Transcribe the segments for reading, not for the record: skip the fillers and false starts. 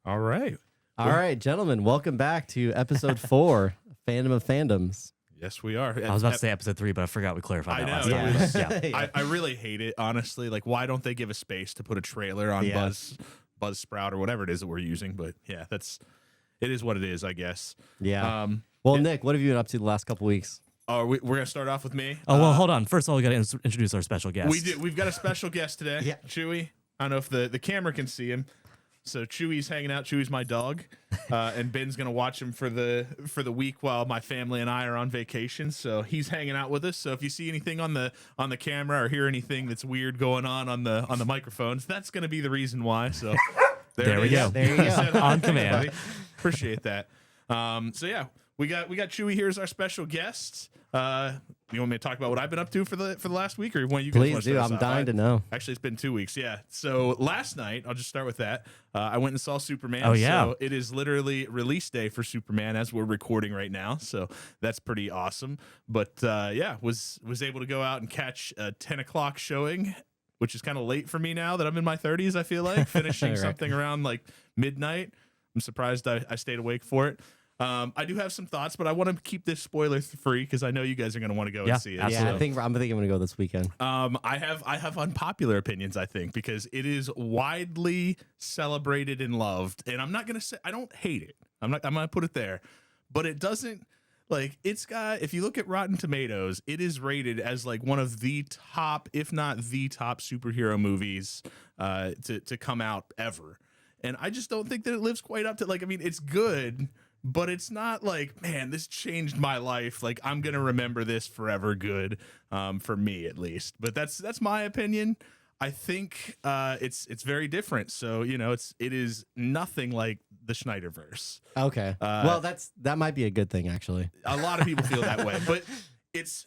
All right. All right, gentlemen, welcome back to episode 4, Fandom of Fandoms. Yes, we are. I was about to say episode 3, but I forgot we clarified that last time. Yeah. I really hate it, honestly. Like, why don't they give a space to put a trailer on Buzzsprout or whatever it is that we're using? But yeah, it is what it is, I guess. Yeah. Nick, what have you been up to the last couple weeks? Oh, we're gonna start off with me. Oh well, hold on. First of all, we got to introduce our special guest. We do. We've got a special guest today. Yeah. Chewy. I don't know if the camera can see him. So Chewy's hanging out. Chewy's my dog, and Ben's gonna watch him for the week while my family and I are on vacation. So he's hanging out with us. So if you see anything on the camera or hear anything that's weird going on the microphones, that's gonna be the reason why. So there we go. There you go. On command. Appreciate that. So yeah, we got Chewy here as our special guest. You want me to talk about what I've been up to for the last week, or when you guys Please want to do. start us I'm off? dying to know. Actually, it's been 2 weeks. Yeah. So last night, I'll just start with that. I went and saw Superman. Oh, yeah. So it is literally release day for Superman as we're recording right now. So that's pretty awesome. But yeah, was able to go out and catch a 10 o'clock showing, which is kind of late for me now that I'm in my 30s. I feel like finishing Right. something around like midnight. I'm surprised I stayed awake for it. I do have some thoughts, but I want to keep this spoiler free because I know you guys are going to want to go and see it. Absolutely. Yeah, I'm thinking I'm going to go this weekend. I have unpopular opinions, I think, because it is widely celebrated and loved, and I'm not gonna say I don't hate it. I'm gonna put it there, but it doesn't it's got. If you look at Rotten Tomatoes, it is rated as like one of the top, if not the top, superhero movies to come out ever, and I just don't think that it lives quite up to it's good. But it's not like, man, this changed my life. Like, I'm gonna remember this forever good, for me at least. But that's my opinion. I think it's very different. So it is nothing like the Snyderverse. Okay. Well, that might be a good thing, actually. A lot of people feel that way, but it's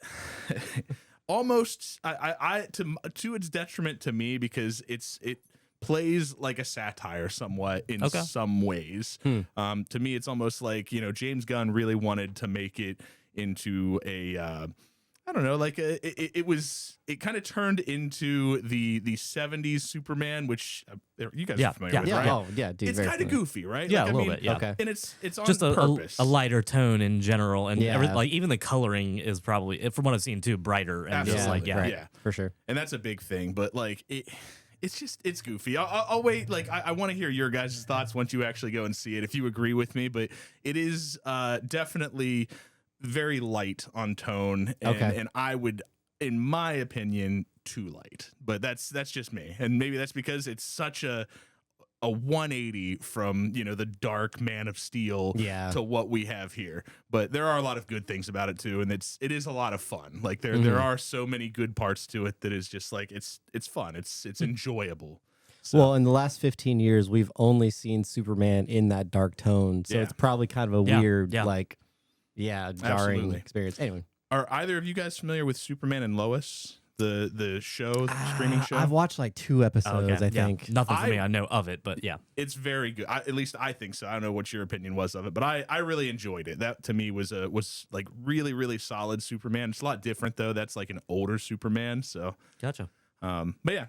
almost to its detriment to me because it plays like a satire somewhat in some ways. To me, it's almost like, James Gunn really wanted to make it into a, I don't know, it kind of turned into the 70s Superman, which you guys are familiar with, Yeah. right? Oh, yeah, dude. It's kind of goofy, right? Yeah, a little bit, yeah. Okay. And it's on Just purpose. a lighter tone in general, and Yeah. even the coloring is probably, from what I've seen too, brighter and just Absolutely. Right. Yeah. For sure. And that's a big thing, but it's goofy. I'll wait. I want to hear your guys' thoughts once you actually go and see it, if you agree with me. But it is definitely very light on tone, and I would, in my opinion, too light. But that's just me, and maybe that's because it's such a 180 from the dark Man of Steel to what we have here. But there are a lot of good things about it too, and it is a lot of fun. Like there are so many good parts to it that is just like it's fun. It's enjoyable. So, Well, in the last 15 years, we've only seen Superman in that dark tone, so it's probably kind of a weird, jarring Absolutely. experience. Anyway, are either of you guys familiar with Superman and Lois? The show, streaming show? I've watched like 2 episodes, I think. Nothing for me. I know of it, but yeah. It's very good. At least I think so. I don't know what your opinion was of it, but I really enjoyed it. That to me was like really, really solid Superman. It's a lot different though. That's like an older Superman. So Gotcha. but yeah.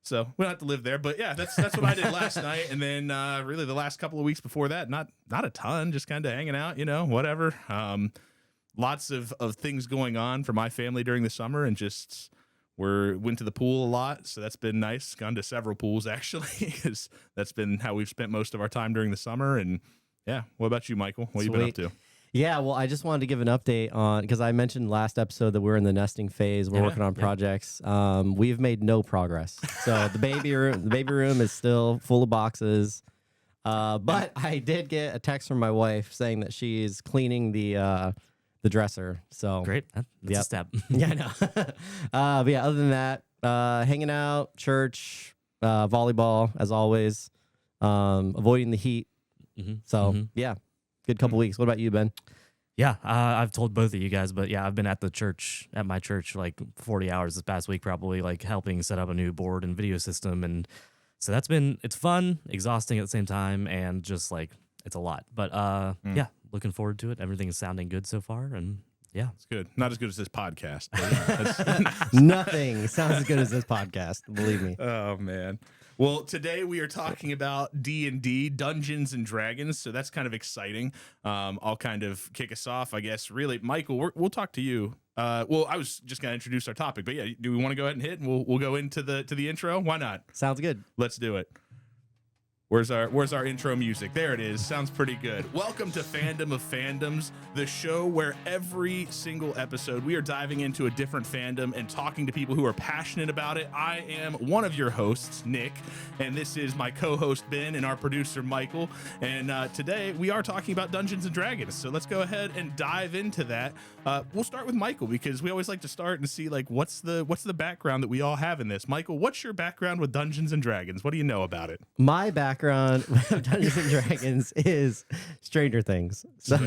So we don't have to live there. But yeah, that's what I did last night. And then really the last couple of weeks before that, not a ton, just kind of hanging out, whatever. Lots of things going on for my family during the summer, and just went to the pool a lot, so that's been nice. Gone to several pools actually, because that's been how we've spent most of our time during the summer. And yeah, what about you, Michael? What have you been up to? Yeah, well, I just wanted to give an update on, because I mentioned last episode that we're in the nesting phase. We're working on projects. We've made no progress. So the baby room is still full of boxes. But I did get a text from my wife saying that she's cleaning the dresser. So Great. That's a step. Yeah, I know. But yeah, other than that, hanging out, church, volleyball as always, avoiding the heat. So yeah, good couple weeks. What about you, Ben? Yeah, I've told both of you guys, but yeah, I've been at my church like 40 hours this past week, probably, like helping set up a new board and video system. And so it's fun, exhausting at the same time, and just like, it's a lot. But yeah, looking forward to it. Everything is sounding good so far, and yeah. It's good. Not as good as this podcast. But Nothing sounds as good as this podcast, believe me. Oh, man. Well, today we are talking about D&D, Dungeons and Dragons, so that's kind of exciting. I'll kind of kick us off, I guess. Really, Michael, we'll talk to you. Well, I was just going to introduce our topic, but yeah, do we want to go ahead and hit, and we'll go into the intro? Why not? Sounds good. Let's do it. Where's our intro music? There it is. Sounds pretty good. Welcome to Fandom of Fandoms, the show where every single episode we are diving into a different fandom and talking to people who are passionate about it. I am one of your hosts, Nick, and this is my co-host Ben and our producer Michael. And today we are talking about Dungeons and Dragons. So let's go ahead and dive into that. We'll start with Michael because we always like to start and see like what's the background that we all have in this. Michael, what's your background with Dungeons and Dragons? What do you know about it? My background with Dungeons and Dragons is Stranger Things. So,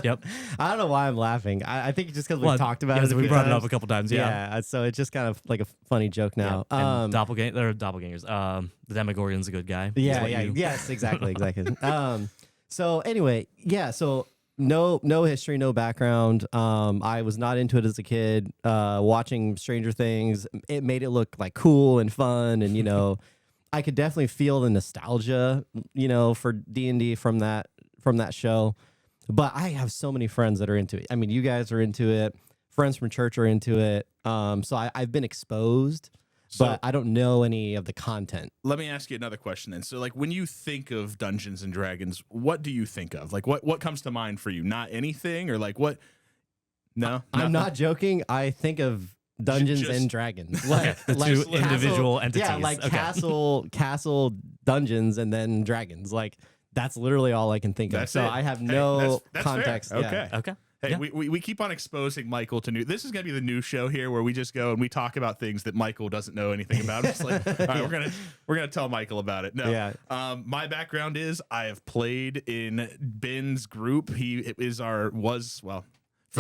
Yep. I don't know why I'm laughing. I think just because we talked about it. We brought it up a couple times. Yeah. So it's just kind of like a funny joke now. Yeah. Doppelgangers. The Demogorgon's a good guy. Yes, exactly. So anyway, so no history, no background. I was not into it as a kid. Watching Stranger Things, it made it look like cool and fun, and I could definitely feel the nostalgia, for D&D from that show. But I have so many friends that are into it. I mean, you guys are into it. Friends from church are into it. So I've been exposed, but I don't know any of the content. Let me ask you another question then. So, like, when you think of Dungeons and Dragons, what do you think of? Like, what comes to mind for you? Not anything, or like what? No, I'm not joking. I think of Dungeons and Dragons, like two individual entities. Yeah, like castle dungeons and then dragons. Like that's literally all I can think of. So I have no context. Fair. Yeah. Okay. Hey, we keep on exposing Michael to new. This is gonna be the new show here where we just go and we talk about things that Michael doesn't know anything about. It's like, all right, we're gonna tell Michael about it. No, yeah. My background is I have played in Ben's group. For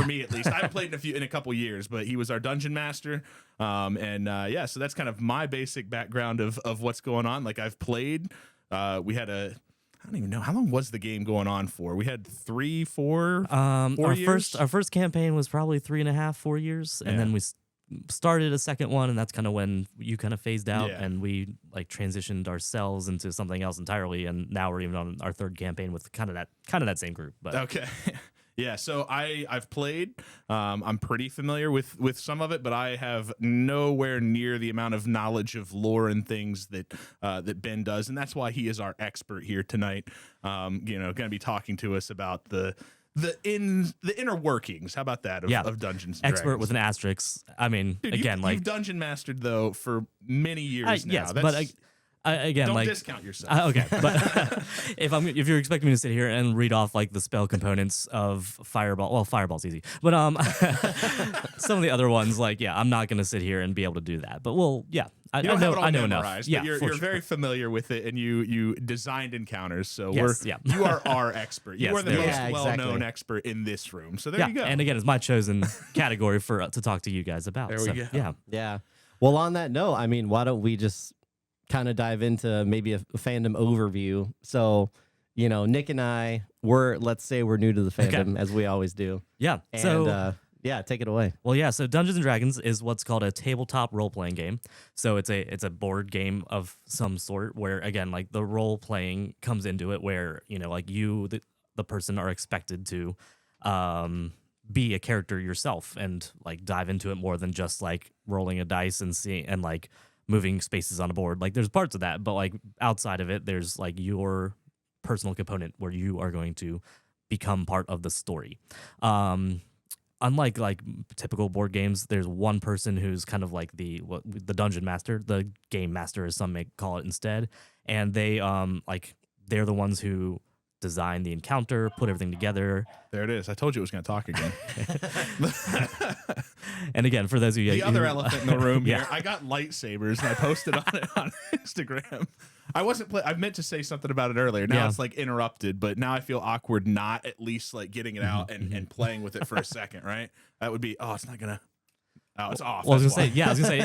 me, at least, I haven't played in a couple years, but he was our dungeon master. So that's kind of my basic background of what's going on. Like I've played, we had I don't even know how long was the game going on for. We had 4 years. Our first campaign was probably 3.5, 4 years, and then we started a second one, and that's kind of when you kind of phased out, and we like transitioned ourselves into something else entirely, and now we're even on our third campaign with kind of that same group. But okay. Yeah, so I've played. I'm pretty familiar with some of it, but I have nowhere near the amount of knowledge of lore and things that Ben does, and that's why he is our expert here tonight. Going to be talking to us about the inner workings. How about that of Dungeons and Expert Dragons? with an asterisk. I mean, Dude, again, you've dungeon mastered though for many years now. Yes, but again, don't like discount yourself. Okay, but if you're expecting me to sit here and read off like the spell components of Fireball, well, Fireball's easy, but some of the other ones, like I'm not gonna sit here and be able to do that. But I know enough. Yeah, you're very familiar with it, and you designed encounters. So you are our expert. You are the most well-known expert in this room. So there you go. And again, it's my chosen category to talk to you guys about. There we go. Yeah. Well, on that note, I mean, why don't we just kind of dive into maybe a fandom overview? So, Nick and I let's say we're new to the fandom, as we always do. Yeah. And, so take it away. Well, so Dungeons and Dragons is what's called a tabletop role-playing game. So it's a board game of some sort where, again, like the role-playing comes into it where, like you, the person, are expected to be a character yourself and like dive into it more than just like rolling a dice and like moving spaces on a board. Like there's parts of that, but like outside of it, there's like your personal component where you are going to become part of the story. Unlike like typical board games, there's one person who's kind of like the dungeon master, the game master, as some may call it instead, and they're the ones who design the encounter, put everything together. There it is. I told you it was going to talk again. And again, for those of you, the other elephant in the room here, I got lightsabers and I posted on it on Instagram. I meant to say something about it earlier. Now it's like interrupted, but now I feel awkward not at least like getting it out and playing with it for a second, right? That would be, it's not going to. Oh, it's off. Well, I was gonna say,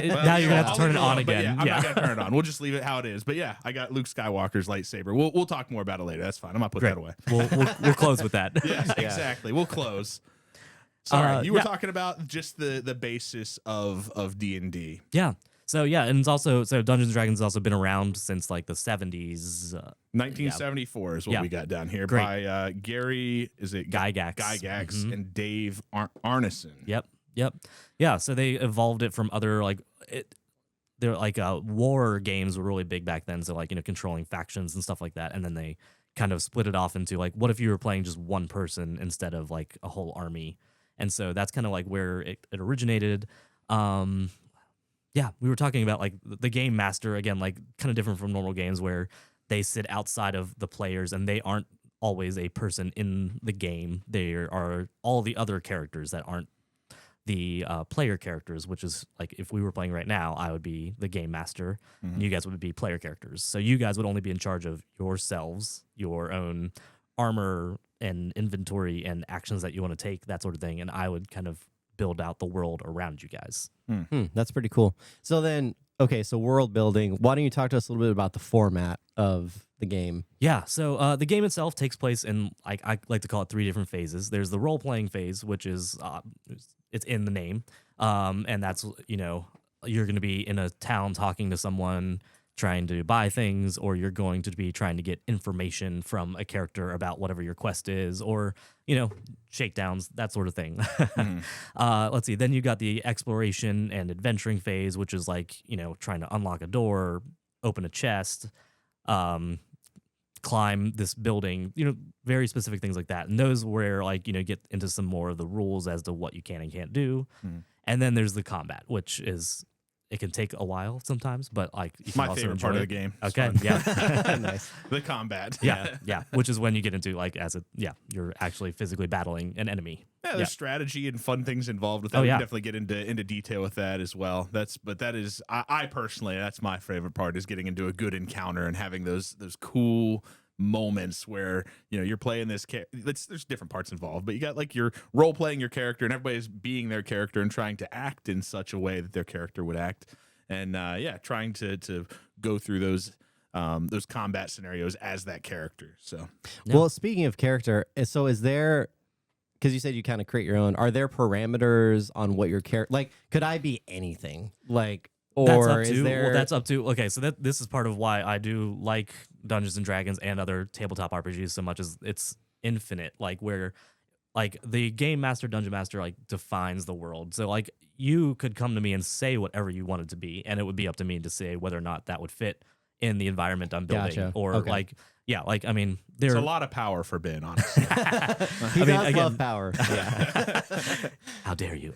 now you're gonna have to turn it on again. I'm not gonna turn it on. We'll just leave it how it is. But I got Luke Skywalker's lightsaber. We'll talk more about it later. That's fine. I'm gonna put that away. We'll close with that. Yes, exactly. We'll close. Sorry, you were talking about just the basis of D&D. Yeah. So yeah, and it's also Dungeons and Dragons has also been around since like the 70s. 1974 is what Yeah. we got down here Great. by Gary, is it Gygax. Gygax and Dave Arneson. Yep. Yeah, so they evolved it from other they're like war games were really big back then, so like, controlling factions and stuff like that, and then they kind of split it off into like, what if you were playing just one person instead of like a whole army? And so that's kind of like where it originated. Yeah, we were talking about like the game master again, like kind of different from normal games where they sit outside of the players and they aren't always a person in the game. They are all the other characters that aren't the player characters, which is like if we were playing right now, I would be the game master and you guys would be player characters. So you guys would only be in charge of yourselves, your own armor and inventory and actions that you want to take, that sort of thing. And I would kind of build out the world around you guys. That's pretty cool. So then, okay, so world building. Why don't you talk to us a little bit about the format of the game? Yeah, so the game itself takes place in, I like to call it 3 different phases. There's the role-playing phase, which is, it's in the name, and that's, you're going to be in a town talking to someone, trying to buy things, or you're going to be trying to get information from a character about whatever your quest is, or, shakedowns, that sort of thing. Let's see. Then you got the exploration and adventuring phase, which is like, trying to unlock a door, open a chest, climb this building, very specific things like that. And those where like, get into some more of the rules as to what you can and can't do. And then there's the combat, which is, it can take a while sometimes, but like you can My also favorite part of enjoy the it. game. It's Okay. fun. Yeah. Nice. The combat. Yeah. Which is when you get into like you're actually physically battling an enemy. Yeah, there's strategy and fun things involved with that. Oh, We yeah. can definitely get into detail with that as well. That is I personally, that's my favorite part, is getting into a good encounter and having those cool moments where you're playing this there's different parts involved, but you got like you're role playing your character and everybody's being their character and trying to act in such a way that their character would act, and trying to go through those combat scenarios as that character. So Well, speaking of character, so is there, because you said you kind of create your own, are there parameters on what your character, like, could I be anything? Like, or is there... Well, that's up to, okay, so this is part of why I do like Dungeons and Dragons and other tabletop RPGs so much, as it's infinite, like where like the game master, dungeon master, like defines the world. So like you could come to me and say whatever you wanted to be, and it would be up to me to say whether or not that would fit in the environment I'm building. Gotcha. Or Okay. like, I mean, there it's a lot of power for Ben, honestly. He does again- love power. Yeah. How dare you?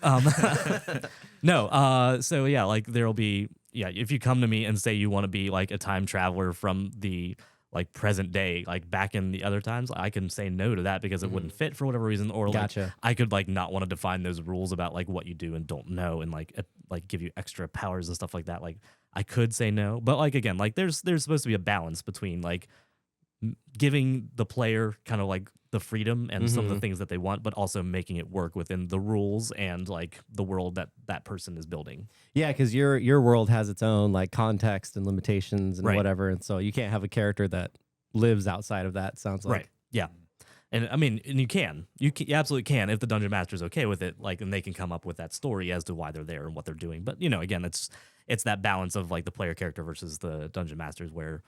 No. So yeah, like there'll be, if you come to me and say you want to be like a time traveler from the like present day, like back in the other times, I can say no to that because it wouldn't fit for whatever reason. Or like Gotcha. I could like not want to define those rules about like what you do and don't know, and like give you extra powers and stuff like that. Like I could say no, but like again, like there's supposed to be a balance between like giving the player kind of like the freedom and some of the things that they want, but also making it work within the rules and like the world that person is building. Yeah, because your world has its own like context and limitations and Right. whatever, and so you can't have a character that lives outside of that. Sounds like Right. Yeah. And I mean, and you absolutely can if the dungeon master is okay with it, like, and they can come up with that story as to why they're there and what they're doing. But again, it's that balance of like the player character versus the dungeon masters, where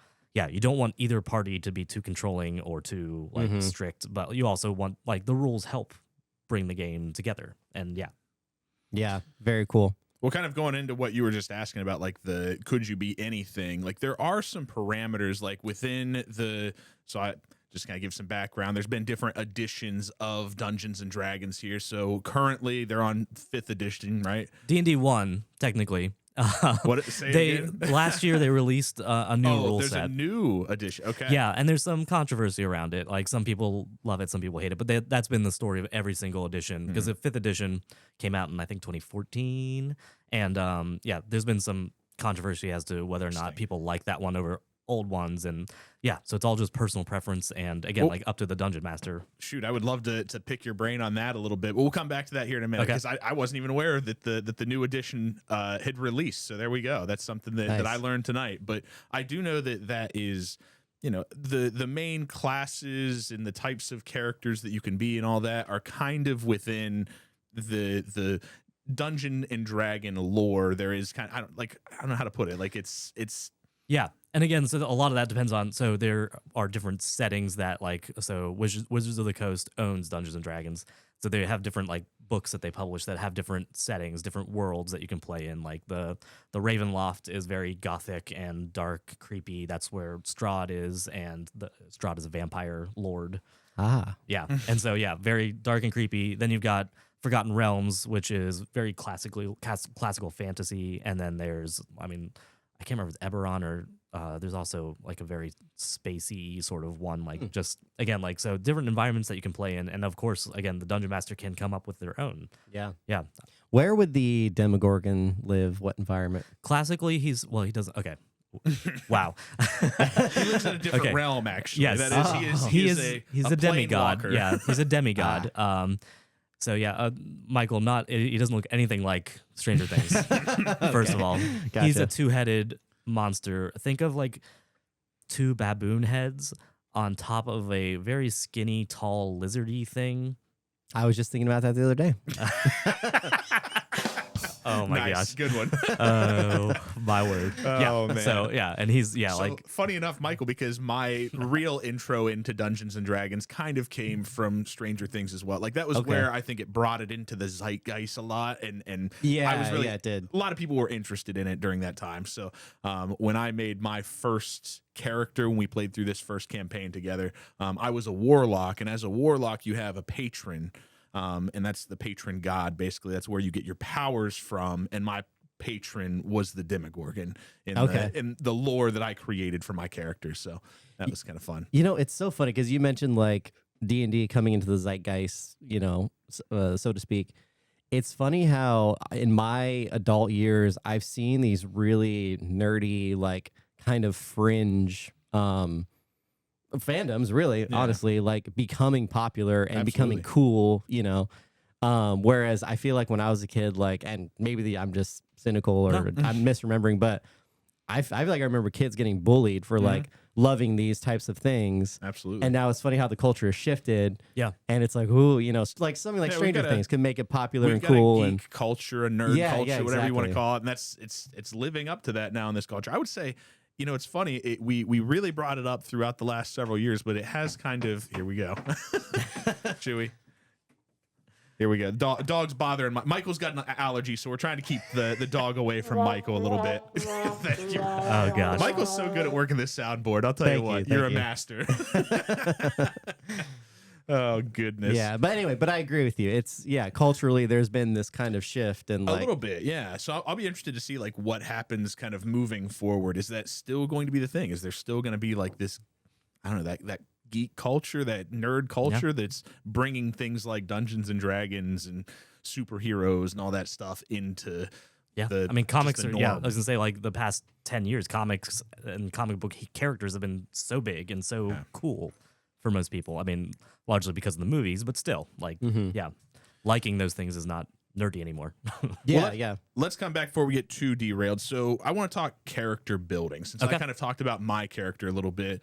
you don't want either party to be too controlling or too like strict, but you also want like the rules help bring the game together. And yeah, very cool. Well, kind of going into what you were just asking about, like could you be anything? Like there are some parameters like within so I just kind of give some background. There's been different editions of Dungeons and Dragons here. So currently they're on 5th edition, right? D&D 1 technically. What say again? Last year they released a new rule there's set. a new edition. Okay. Yeah, and there's some controversy around it. Like some people love it, some people hate it, but that's been the story of every single edition, because the 5th edition came out in I think 2014, and there's been some controversy as to whether or not people like that one over old ones, and so it's all just personal preference, and again, like up to the dungeon master. Shoot, I would love to pick your brain on that a little bit. We'll come back to that here in a minute, Okay. because I wasn't even aware that the new edition had released. So there we go. That's something that, Nice. that I learned tonight. But I do know that is, the main classes and the types of characters that you can be and all that are kind of within the Dungeon and Dragon lore, there is kind of, I don't know how to put it. Like it's Yeah. And again, so a lot of that depends on, so there are different settings that like, so Wizards of the Coast owns Dungeons and Dragons. So they have different like books that they publish that have different settings, different worlds that you can play in. Like the Ravenloft is very gothic and dark, creepy. That's where Strahd is, and Strahd is a vampire lord. Ah. Yeah. And so, yeah, very dark and creepy. Then you've got Forgotten Realms, which is very classical fantasy. And then there's, I mean, I can't remember if it's Eberron or there's also like a very spacey sort of one, like just, again, like, so different environments that you can play in. And of course, again, the Dungeon Master can come up with their own. Yeah. Yeah. Where would the Demogorgon live? What environment? Classically, he doesn't, okay. Wow. he lives in a different realm, actually. Yes. That is, he's a demigod. planewalker. Yeah, he's a demigod. So yeah, Michael, he doesn't look anything like Stranger Things. First of all, Gotcha. He's a two-headed monster. Think of like two baboon heads on top of a very skinny, tall, lizardy thing. I was just thinking about that the other day. Oh my Nice. gosh, Good one. Oh my word. Oh, man. So yeah, and he's So, like funny enough, Michael, because my real intro into Dungeons and Dragons kind of came from Stranger Things as well. Like that was Okay. where I think it brought it into the zeitgeist a lot, and Yeah, I was really, yeah, it did. a lot of people were interested in it during that time. So when I made my first character, when we played through this first campaign together, I was a warlock, and as a warlock, you have a patron. And that's the patron god. Basically, that's where you get your powers from. And my patron was the Demogorgon in the lore that I created for my character. So that was kind of fun. You know, it's so funny because you mentioned like D&D coming into the zeitgeist, you know, so to speak. It's funny how in my adult years, I've seen these really nerdy, like kind of fringe fandoms, really, honestly, like becoming popular and becoming cool, you know. Whereas I feel like when I was a kid, like, and maybe I'm just cynical or I'm misremembering, but I feel like I remember kids getting bullied for like loving these types of things. Absolutely. And now it's funny how the culture has shifted. Yeah. And it's like, ooh, you know, like something like Stranger Things can make it popular and cool. We've got a And geek culture, a nerd culture, whatever you want to exactly. call it. And it's living up to that now in this culture. I would say, you know, it's funny. We really brought it up throughout the last several years, but it has kind of, here we go. Chewy. Here we go. Dog's bothering. Michael's got an allergy, so we're trying to keep the dog away from Michael a little bit. Thank you. oh gosh. Michael's so good at working this soundboard. I'll tell you what, you're a master. Oh goodness. yeah, but anyway, but I agree with you. It's culturally there's been this kind of shift and A like little bit, yeah. So I'll be interested to see like what happens kind of moving forward. Is that still going to be the thing? Is there still going to be like this, I don't know, that geek culture, that nerd culture that's bringing things like Dungeons and Dragons and superheroes and all that stuff into I mean, comics the are, norm? I was gonna say, like, the past 10 years, comics and comic book characters have been so big and so cool for most people. I mean, largely because of the movies, but still, like, liking those things is not nerdy anymore. Let's come back before we get too derailed. So I want to talk character building. Since I kind of talked about my character a little bit,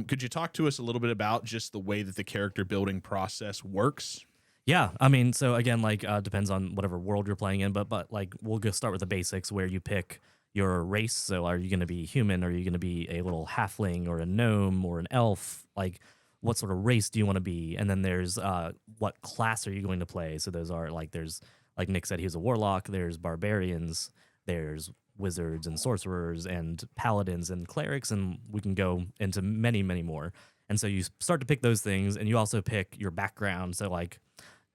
could you talk to us a little bit about just the way that the character building process works? Yeah, I mean, so again, like, depends on whatever world you're playing in, but like, we'll go start with the basics where you pick your race. So are you going to be human? Are you going to be a little halfling or a gnome or an elf? Like, what sort of race do you want to be? And then there's what class are you going to play? So those are like, there's, like Nick said, he was a warlock. There's barbarians. There's wizards and sorcerers and paladins and clerics, and we can go into many, many more. And so you start to pick those things, and you also pick your background. So like,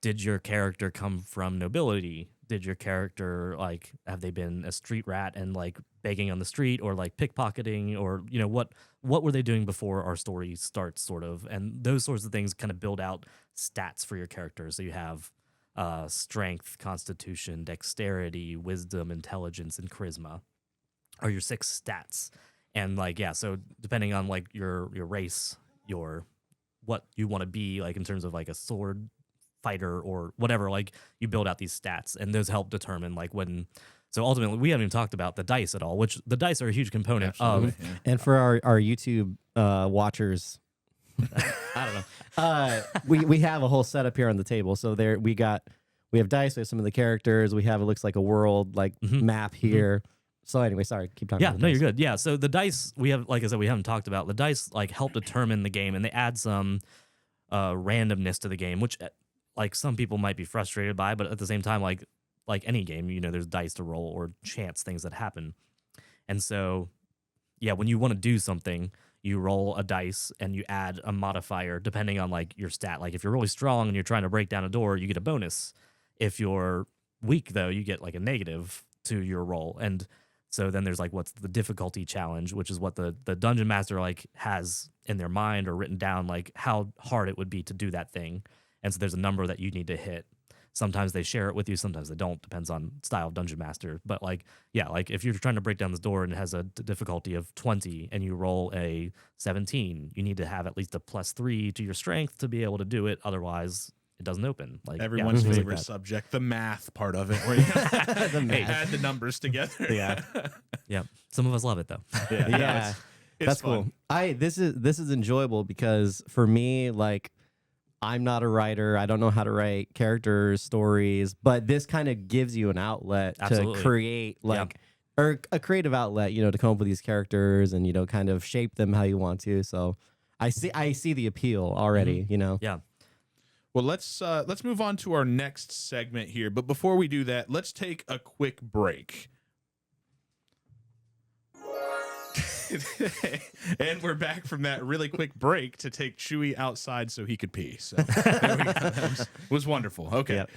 did your character come from nobility? Did your character, like, have they been a street rat and like begging on the street, or like pickpocketing, or, you know, what were they doing before our story starts, sort of? And those sorts of things kind of build out stats for your character. So you have strength, constitution, dexterity, wisdom, intelligence, and charisma are your 6 stats. And like, so depending on like your race, what you want to be, like in terms of like a sword fighter or whatever, like you build out these stats, and those help determine like when. So ultimately, we haven't even talked about the dice at all, which the dice are a huge component of. And for our YouTube watchers, I don't know. We have a whole setup here on the table. So there we got we have dice. We have some of the characters. We have, it looks like a world like map here. So anyway, sorry, keep talking. Yeah, about no, dice. you're good. Yeah, so the dice we have, like I said, we haven't talked about. The dice like help determine the game, and they add some randomness to the game, which like some people might be frustrated by, but at the same time, like any game, you know, there's dice to roll or chance things that happen, and so yeah, when you want to do something, you roll a dice and you add a modifier depending on like your stat. Like if you're really strong and you're trying to break down a door, you get a bonus. If you're weak though, you get like a negative to your roll. And so then there's like what's the difficulty challenge, which is what the dungeon master like has in their mind or written down, like how hard it would be to do that thing. And so there's a number that you need to hit. Sometimes they share it with you, sometimes they don't. Depends on style of dungeon master. But like, yeah, like if you're trying to break down this door and it has a difficulty of 20 and you roll a 17, you need to have at least a +3 to your strength to be able to do it. Otherwise, it doesn't open. Like Everyone's things like favorite that. subject, the math part of it, where you math. add the numbers together. Yeah. Yeah, some of us love it though. Yeah, it's that's fun. cool. This is enjoyable because for me, like, I'm not a writer. I don't know how to write characters, stories, but this kind of gives you an outlet Absolutely. to create, like, or a creative outlet, you know, to come up with these characters and, you know, kind of shape them how you want to. So I see the appeal already, you know. Yeah. Well, let's move on to our next segment here. But before we do that, let's take a quick break. And we're back from that really quick break to take Chewy outside so he could pee. So there we go. That was wonderful. Okay. Yep.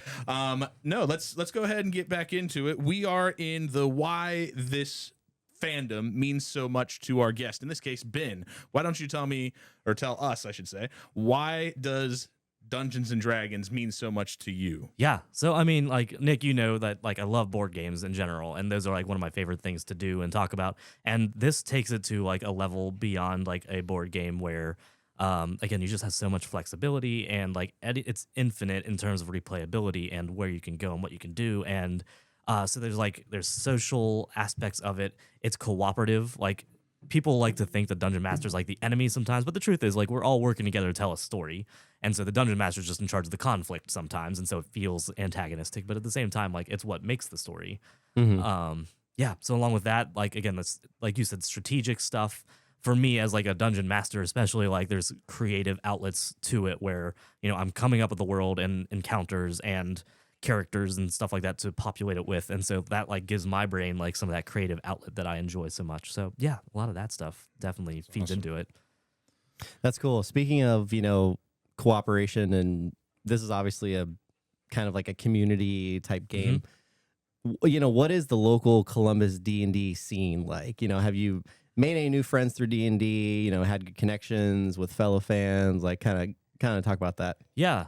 No, let's go ahead and get back into it. We are in the why this fandom means so much to our guest. In this case, Ben. Why don't you tell me, or tell us, I should say, why does Dungeons and Dragons mean so much to you? Yeah. So, I mean, like, Nick, you know that, like, I love board games in general, and those are, like, one of my favorite things to do and talk about. And this takes it to, like, a level beyond, like, a board game where, again, you just have so much flexibility and, like, it's infinite in terms of replayability and where you can go and what you can do. And so there's social aspects of it. It's cooperative. Like, people like to think the dungeon master's like the enemy sometimes, but the truth is, like, we're all working together to tell a story. And so the dungeon master's just in charge of the conflict sometimes, and so it feels antagonistic, but at the same time, like, it's what makes the story. Yeah, so along with that, like, again, that's, like you said, strategic stuff. For me as, like, a dungeon master especially, like, there's creative outlets to it where, you know, I'm coming up with the world and encounters and characters and stuff like that to populate it with, and so that, like, gives my brain, like, some of that creative outlet that I enjoy so much. So yeah, a lot of that stuff definitely feeds into it. That's cool. Speaking of, you know, cooperation, and this is obviously a kind of like a community type game. You know, what is the local Columbus D&D scene like? You know, have you made any new friends through D&D? You know, had good connections with fellow fans? Like, kind of talk about that. Yeah.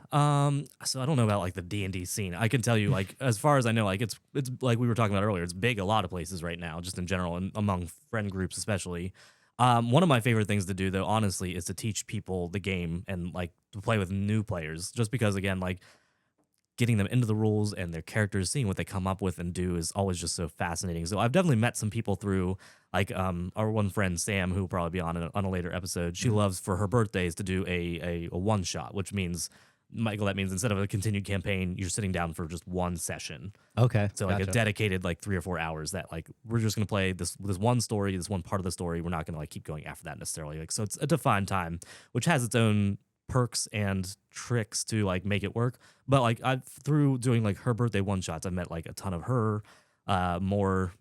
So I don't know about, like, the D&D scene. I can tell you, like, as far as I know, like, it's like we were talking about earlier, it's big a lot of places right now, just in general, and among friend groups especially. One of my favorite things to do, though, honestly, is to teach people the game and, like, to play with new players, just because, again, like, getting them into the rules and their characters, seeing what they come up with and do is always just so fascinating. So I've definitely met some people through, like, our one friend, Sam, who will probably be on a later episode. She loves, for her birthdays, to do a one-shot, which means, Michael, that means instead of a continued campaign, you're sitting down for just one session. Okay. So, like, a dedicated, like, 3 or 4 hours that, like, we're just going to play this one story, this one part of the story. We're not going to, like, keep going after that necessarily. Like, so it's a defined time, which has its own perks and tricks to, like, make it work. But, like, through doing, like, her birthday one-shots, I met, like, a ton of her more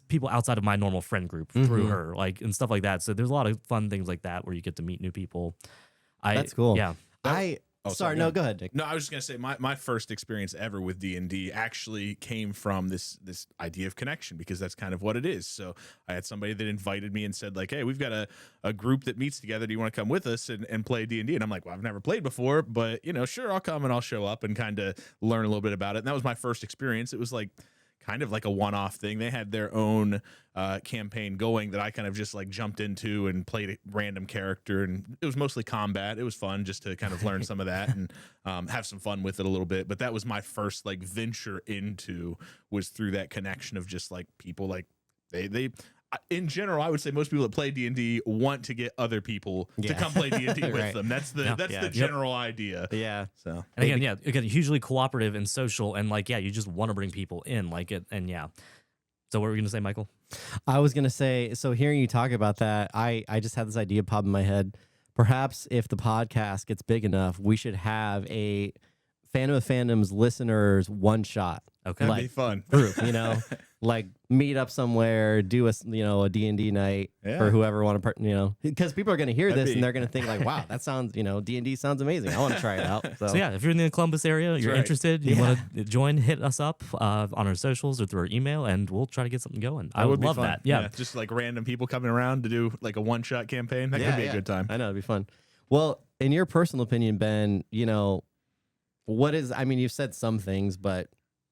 people outside of my normal friend group through her, like, and stuff like that. So there's a lot of fun things like that where you get to meet new people. That's cool. Yeah. Sorry, no, go ahead, Nick. No, I was just gonna say my first experience ever with D&D actually came from this idea of connection, because that's kind of what it is. So I had somebody that invited me and said, like, hey, we've got a group that meets together. Do you want to come with us and play D&D? And I'm like, well, I've never played before, but, you know, sure, I'll come and I'll show up and kind of learn a little bit about it. And that was my first experience. It was like kind of like a one-off thing. They had their own campaign going that I kind of just, like, jumped into and played a random character, and it was mostly combat. It was fun just to kind of learn some of that and have some fun with it a little bit. But that was my first, like, venture into, was through that connection of just, like, people, like, they in general, I would say most people that play D&D want to get other people to come play D&D with Right. them. That's the general idea. Yeah. So And again, hugely cooperative and social, and like, you just want to bring people in, like it, and yeah. So what were you gonna say, Michael? I was gonna say, so hearing you talk about that, I just had this idea pop in my head. Perhaps if the podcast gets big enough, we should have a Fandom of Fandoms listeners one shot. Okay. that'd Like, be fun. Group, like meet up somewhere, do a D&D night for whoever want to, because people are going to hear this and they're going to think like, wow, that sounds, D&D sounds amazing. I want to try it out. So, So yeah, if you're in the Columbus area, you're interested, you want to join, hit us up on our socials or through our email, and we'll try to get something going. I would be love fun. that. Yeah. Just like random people coming around to do like a one-shot campaign. That could be a good time. I know, it'd be fun. Well, in your personal opinion, Ben, you've said some things, but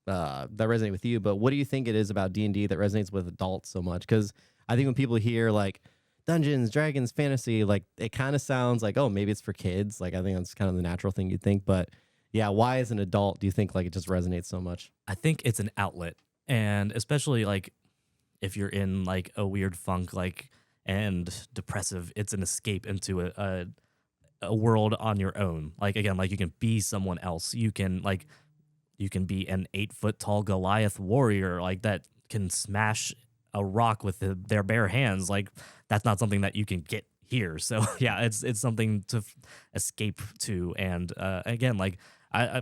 that resonate with you, but what do you think it is about D&D that resonates with adults so much? Because I think when people hear like Dungeons, Dragons, fantasy, like it kind of sounds like, oh, maybe it's for kids. Like I think that's kind of the natural thing you'd think. But yeah, why as an adult do you think like it just resonates so much? I think it's an outlet, and especially like if you're in like a weird funk, like, and depressive, it's an escape into a world on your own. Like again, like you can be someone else. You can be an 8-foot tall Goliath warrior like that can smash a rock with their bare hands. Like that's not something that you can get here. So yeah, it's something to escape to. And again, like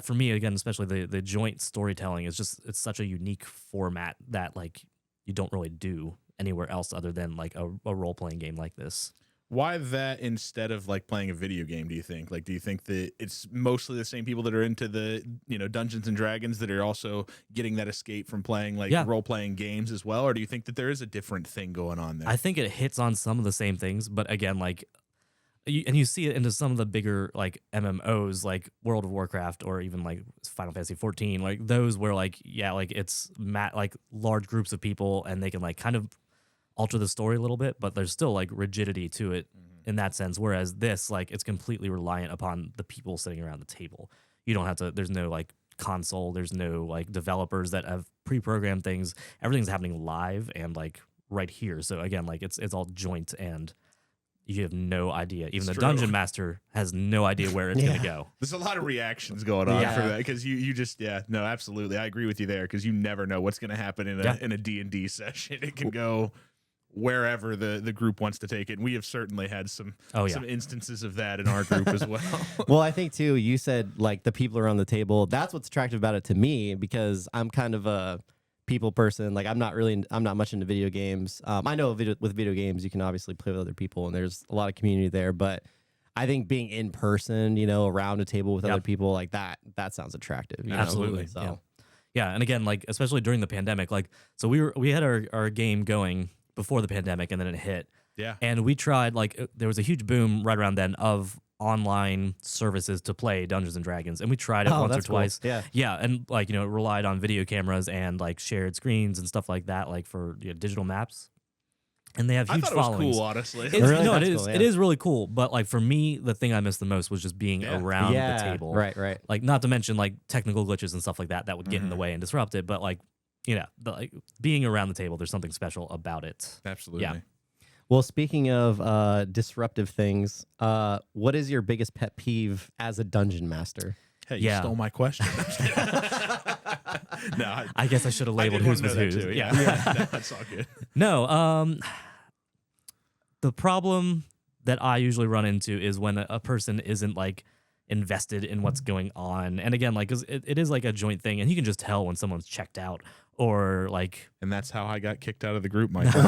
for me, again, especially the joint storytelling is it's such a unique format that like you don't really do anywhere else other than like a role playing game like this. Why that instead of like playing a video game, do you think? Like, do you think that it's mostly the same people that are into the, Dungeons and Dragons that are also getting that escape from playing like role-playing games as well? Or do you think that there is a different thing going on there? I think it hits on some of the same things, but again, like, you see it into some of the bigger like MMOs, like World of Warcraft or even like Final Fantasy 14, like those where like, it's like large groups of people and they can like kind of alter the story a little bit, but there's still like rigidity to it in that sense. Whereas this, like, it's completely reliant upon the people sitting around the table. You don't have to, there's no like console, there's no like developers that have pre-programmed things. Everything's happening live and like right here. So again, like it's all joint and you have no idea. Even the dungeon master has no idea where it's going to go. There's a lot of reactions going on for that because you just, no, absolutely. I agree with you there because you never know what's going to happen in a D&D session. It can go wherever the group wants to take it. And we have certainly had some instances of that in our group as well. Well, I think too, you said like the people around the table, that's what's attractive about it to me because I'm kind of a people person. Like I'm not much into video games. I know with video games, you can obviously play with other people and there's a lot of community there, but I think being in person, around a table with other people like that sounds attractive. Absolutely. So. Yeah. And again, like, especially during the pandemic, like, so we had our game going before the pandemic and then it hit. Yeah. And we tried, like, there was a huge boom right around then of online services to play Dungeons and Dragons. And we tried it once or twice. Cool. Yeah. Yeah. And like, it relied on video cameras and like shared screens and stuff like that, like for digital maps. And they have huge followings. It was cool, honestly. It is really cool. But like for me, the thing I missed the most was just being around the table. Right. Like not to mention like technical glitches and stuff like that would get in the way and disrupt it. But like, like being around the table, there's something special about it. Absolutely. Yeah. Well, speaking of disruptive things, what is your biggest pet peeve as a dungeon master? Hey, you stole my question. No, I guess I should have labeled whose was whose. Yeah. No, that's all good. No, the problem that I usually run into is when a person isn't like invested in what's going on. And again, like, 'cause it is like a joint thing and you can just tell when someone's checked out or like. And that's how I got kicked out of the group, Michael.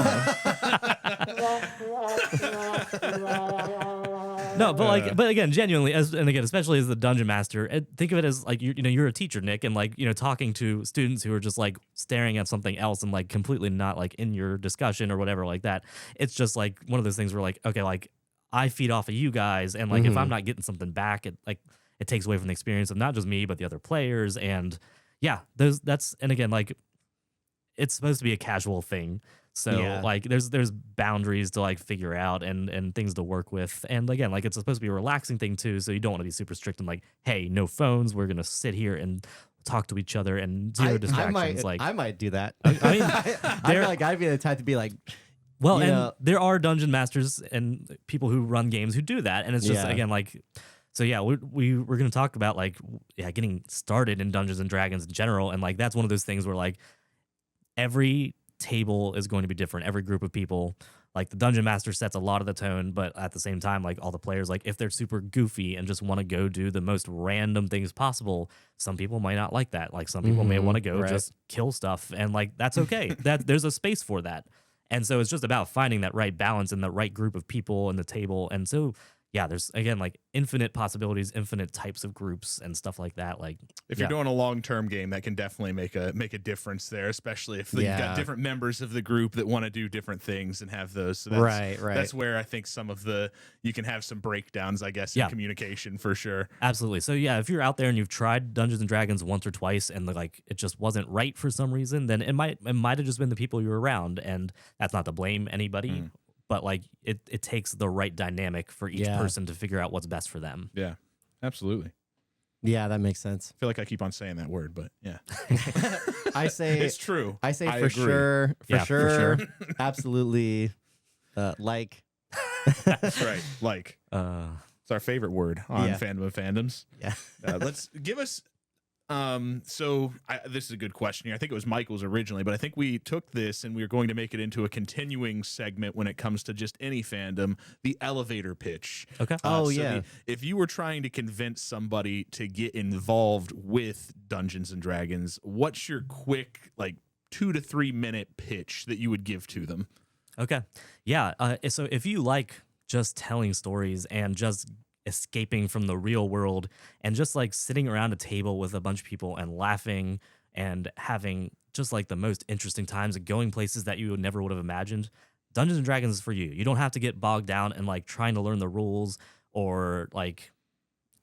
No, but again, genuinely, and again, especially as the dungeon master, think of it as like you're a teacher, Nick, and like talking to students who are just like staring at something else and like completely not like in your discussion or whatever like that. It's just like one of those things where like, okay, like I feed off of you guys, and like if I'm not getting something back, it takes away from the experience of not just me but the other players, and and again, like it's supposed to be a casual thing. So like there's boundaries to like figure out and things to work with. And again, like it's supposed to be a relaxing thing too. So you don't want to be super strict and like, hey, no phones. We're going to sit here and talk to each other and zero distractions. I might do that. I mean, I'd be the type to be like, Well, You and know- there are dungeon masters and people who run games who do that, and it's just Yeah. again like, so yeah, we're going to talk about like getting started in Dungeons and Dragons in general, and like that's one of those things where like every table is going to be different, every group of people. Like the dungeon master sets a lot of the tone, but at the same time, like all the players, like if they're super goofy and just want to go do the most random things possible, some people might not like that. Like some people may want to go right. just kill stuff, and like that's okay. That there's a space for that. And so it's just about finding that right balance and the right group of people in the table. And so yeah, there's again like infinite possibilities, infinite types of groups and stuff like that. Like If you're doing a long-term game, that can definitely make a difference there, especially if you've got different members of the group that want to do different things and have those. So that's, Right. That's where I think some of you can have some breakdowns, I guess, in communication for sure. Absolutely. So yeah, if you're out there and you've tried Dungeons and Dragons once or twice and like it just wasn't right for some reason, then it might have just been the people you were around, and that's not to blame anybody. But like it takes the right dynamic for each person to figure out what's best for them. Yeah, absolutely. Yeah, that makes sense. I feel like I keep on saying that word, but yeah. I say it's true. I say I for agree. sure, For sure. absolutely. Like That's right. Like it's our favorite word on Fandom of Fandoms. Yeah. Let's give us. This is a good question here. I think it was Michael's originally, but I think we took this and we are going to make it into a continuing segment when it comes to just any fandom, the elevator pitch. Okay. If you were trying to convince somebody to get involved with Dungeons and Dragons, what's your quick, like 2 to 3 minute pitch that you would give to them? Okay. Yeah. So if you like just telling stories and just escaping from the real world and just like sitting around a table with a bunch of people and laughing and having just like the most interesting times and going places that you never would have imagined, Dungeons and Dragons is for you. You don't have to get bogged down and like trying to learn the rules, or like,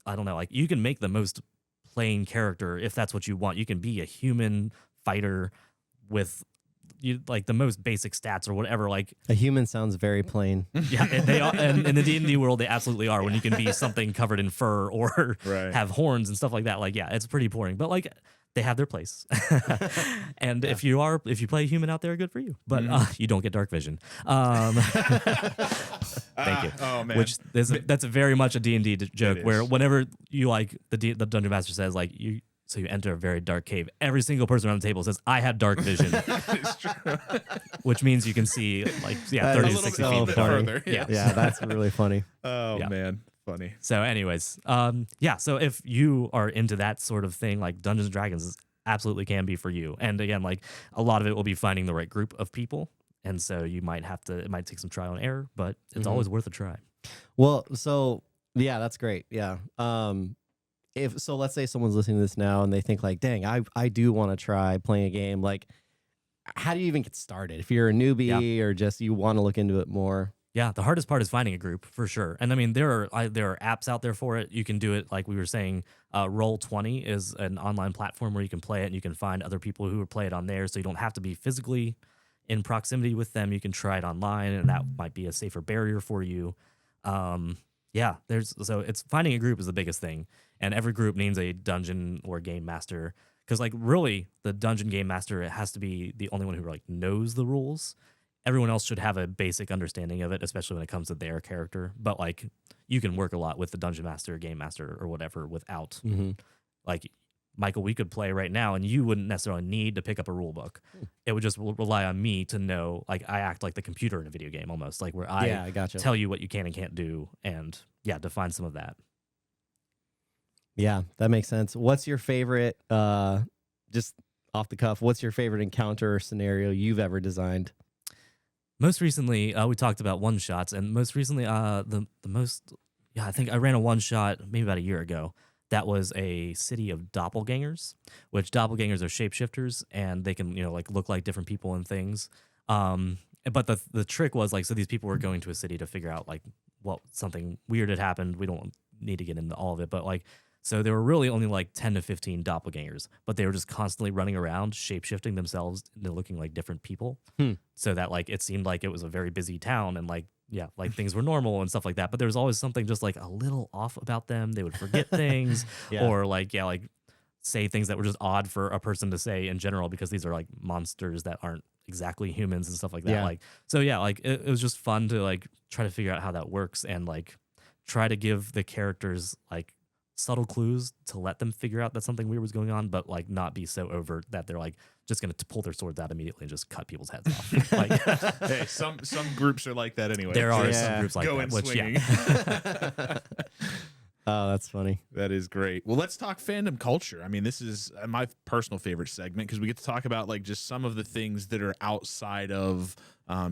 I don't know, like you can make the most plain character if that's what you want. You can be a human fighter with like the most basic stats or whatever. Like a human sounds very plain. Yeah, and they are, and in the D&D world, they absolutely are. When you can be something covered in fur or have horns and stuff like that, like it's pretty boring. But like they have their place. And if you play a human out there, good for you. But you don't get dark vision. Thank you. Oh man, Which that's very much a D&D joke where whenever you like the dungeon master says like you. So you enter a very dark cave. Every single person around the table says, "I have dark vision," which means you can see like 30 to 60 feet further. Yeah, that's really funny. Oh man, funny. So, anyways, so if you are into that sort of thing, like Dungeons and Dragons absolutely can be for you. And again, like a lot of it will be finding the right group of people, and so you might it might take some trial and error, but it's always worth a try. Well, so yeah, that's great. Yeah. So let's say someone's listening to this now and they think like, dang, I do want to try playing a game. Like, how do you even get started? If you're a newbie or just you want to look into it more? Yeah, the hardest part is finding a group for sure. And I mean, there are apps out there for it. You can do it like we were saying. Roll20 is an online platform where you can play it and you can find other people who play it on there. So you don't have to be physically in proximity with them. You can try it online, and that might be a safer barrier for you. It's finding a group is the biggest thing. And every group needs a dungeon or game master, because like really the dungeon game master, it has to be the only one who like knows the rules. Everyone else should have a basic understanding of it, especially when it comes to their character. But like you can work a lot with the dungeon master, game master, or whatever without like Michael. We could play right now, and you wouldn't necessarily need to pick up a rule book. It would just rely on me to know. Like I act like the computer in a video game almost, like where I tell you what you can and can't do, and define some of that. Yeah, that makes sense. What's your favorite, just off the cuff, what's your favorite encounter or scenario you've ever designed? Most recently, we talked about one-shots, and most recently, I think I ran a one-shot maybe about a year ago. That was a city of doppelgangers, which doppelgangers are shapeshifters, and they can, like look like different people and things. But the trick was like, so these people were going to a city to figure out like what something weird had happened. We don't need to get into all of it, but like, so there were really only like 10 to 15 doppelgangers, but they were just constantly running around, shape-shifting themselves into looking like different people. So that like it seemed like it was a very busy town, and like like things were normal and stuff like that. But there was always something just like a little off about them. They would forget things, or like say things that were just odd for a person to say in general, because these are like monsters that aren't exactly humans and stuff like that. Yeah. Like, so yeah, like it was just fun to like try to figure out how that works and like try to give the characters like subtle clues to let them figure out that something weird was going on, but like not be so overt that they're like just going to pull their swords out immediately and just cut people's heads off. Like, Hey, some groups are like that anyway. there are Yeah. some groups like Going that, which swinging. yeah. Oh, that's funny. That is great. Well, let's talk fandom culture. I mean, this is my personal favorite segment because we get to talk about like just some of the things that are outside of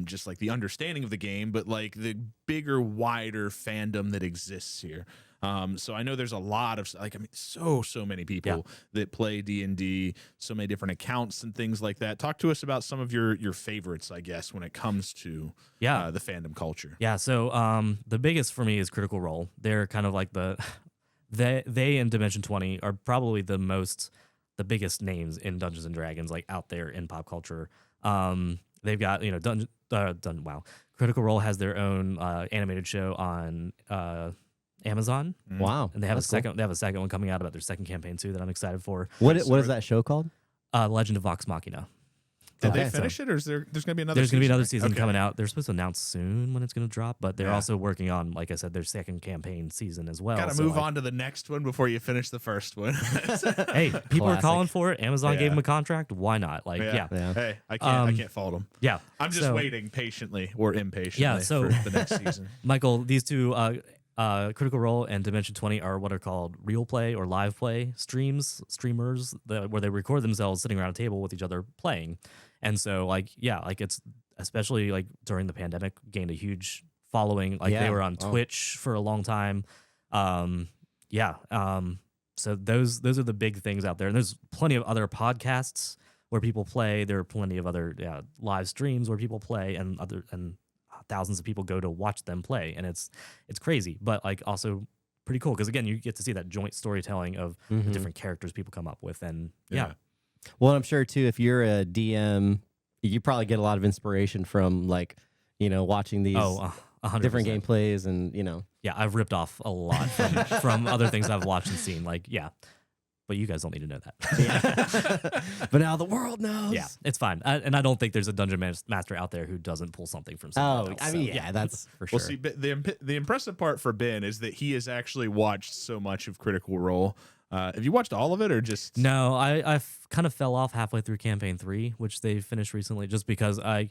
just like the understanding of the game, but like the bigger, wider fandom that exists here. So I know there's a lot of like, I mean, so many people that play D&D, so many different accounts and things like that. Talk to us about some of your favorites, I guess, when it comes to the fandom culture. Yeah. So the biggest for me is Critical Role. They're kind of like they in Dimension 20 are probably the biggest names in Dungeons and Dragons, like out there in pop culture. They've got, you know, Critical Role has their own animated show on Amazon. Wow. And they have That's a second. They have a second one coming out about their second campaign too that I'm excited for. What is that show called? Legend of Vox Machina. Did Okay, they finish it, or is there's going to be another? There's going to be another season season coming out. They're supposed to announce soon when it's going to drop, but they're Yeah. also working on, like I said, their second campaign season as well. Got to So, move like, on to the next one before you finish the first one. Hey, people are Classic. calling for it. Amazon Yeah. gave them a contract. Why not? Like, yeah. Yeah. Hey, I can't fault them. Yeah. I'm just So, waiting patiently or impatiently Yeah, so- for the next season. Michael, these two, Critical Role and Dimension 20 are what are called real play or live play streamers, where they record themselves sitting around a table with each other playing. And so, like, yeah, like it's especially like during the pandemic gained a huge following. Like they were on Twitch for a long time. So those are the big things out there. And there's plenty of other podcasts where people play. There are plenty of other live streams where people play, and thousands of people go to watch them play, and it's crazy, but like also pretty cool because again, you get to see that joint storytelling of the different characters people come up with, and yeah. Well, I'm sure too, if you're a DM, you probably get a lot of inspiration from like, you know, watching these 100%. different gameplays and, you know. Yeah, I've ripped off a lot from other things I've watched and seen. Like, yeah. But you guys don't need to know that. Yeah. But now the world knows. Yeah, it's fine. And I don't think there's a dungeon master out there who doesn't pull something from someone else. I mean, yeah, that's for sure. Well, see, the impressive part for Ben is that he has actually watched so much of Critical Role. Have you watched all of it or just? No, I kind of fell off halfway through campaign 3, which they finished recently, just because I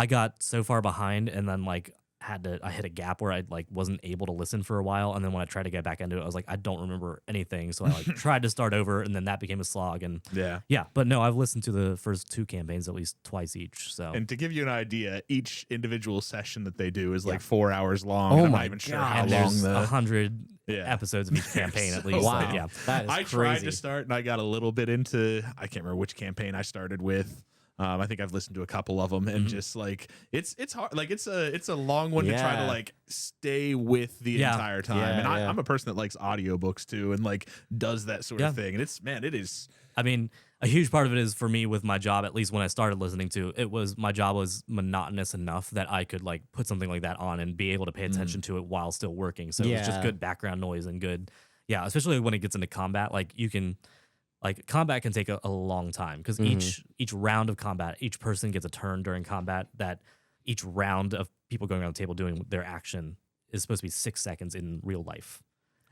got so far behind, and then like I hit a gap where I like wasn't able to listen for a while, and then when I tried to get back into it, I was like, I don't remember anything, so I like tried to start over, and then that became a slog. And yeah, but no, I've listened to the first 2 campaigns at least twice each. So, and to give you an idea, each individual session that they do is like 4 hours long. Oh I'm my not even sure God. how and long there's the 100 Yeah. episodes of each campaign at least. Wow. Like, yeah. That is I crazy. tried to start and I got a little bit into, I can't remember which campaign I started with. I think I've listened to a couple of them, and just like it's hard. Like it's a long one to try to Yeah. like stay with the entire time. Yeah, and yeah. I'm a person that likes audiobooks too, and like does that sort Yeah. of thing. And it is. I mean, a huge part of it is for me with my job, at least when I started listening to it, my job was monotonous enough that I could like put something like that on and be able to pay attention to it while still working. So it was just Yeah. good background noise and good. Yeah. Especially when it gets into combat, like you can, like combat can take a long time because each round of combat, each person gets a turn during combat. That each round of people going around the table doing their action is supposed to be 6 seconds in real life.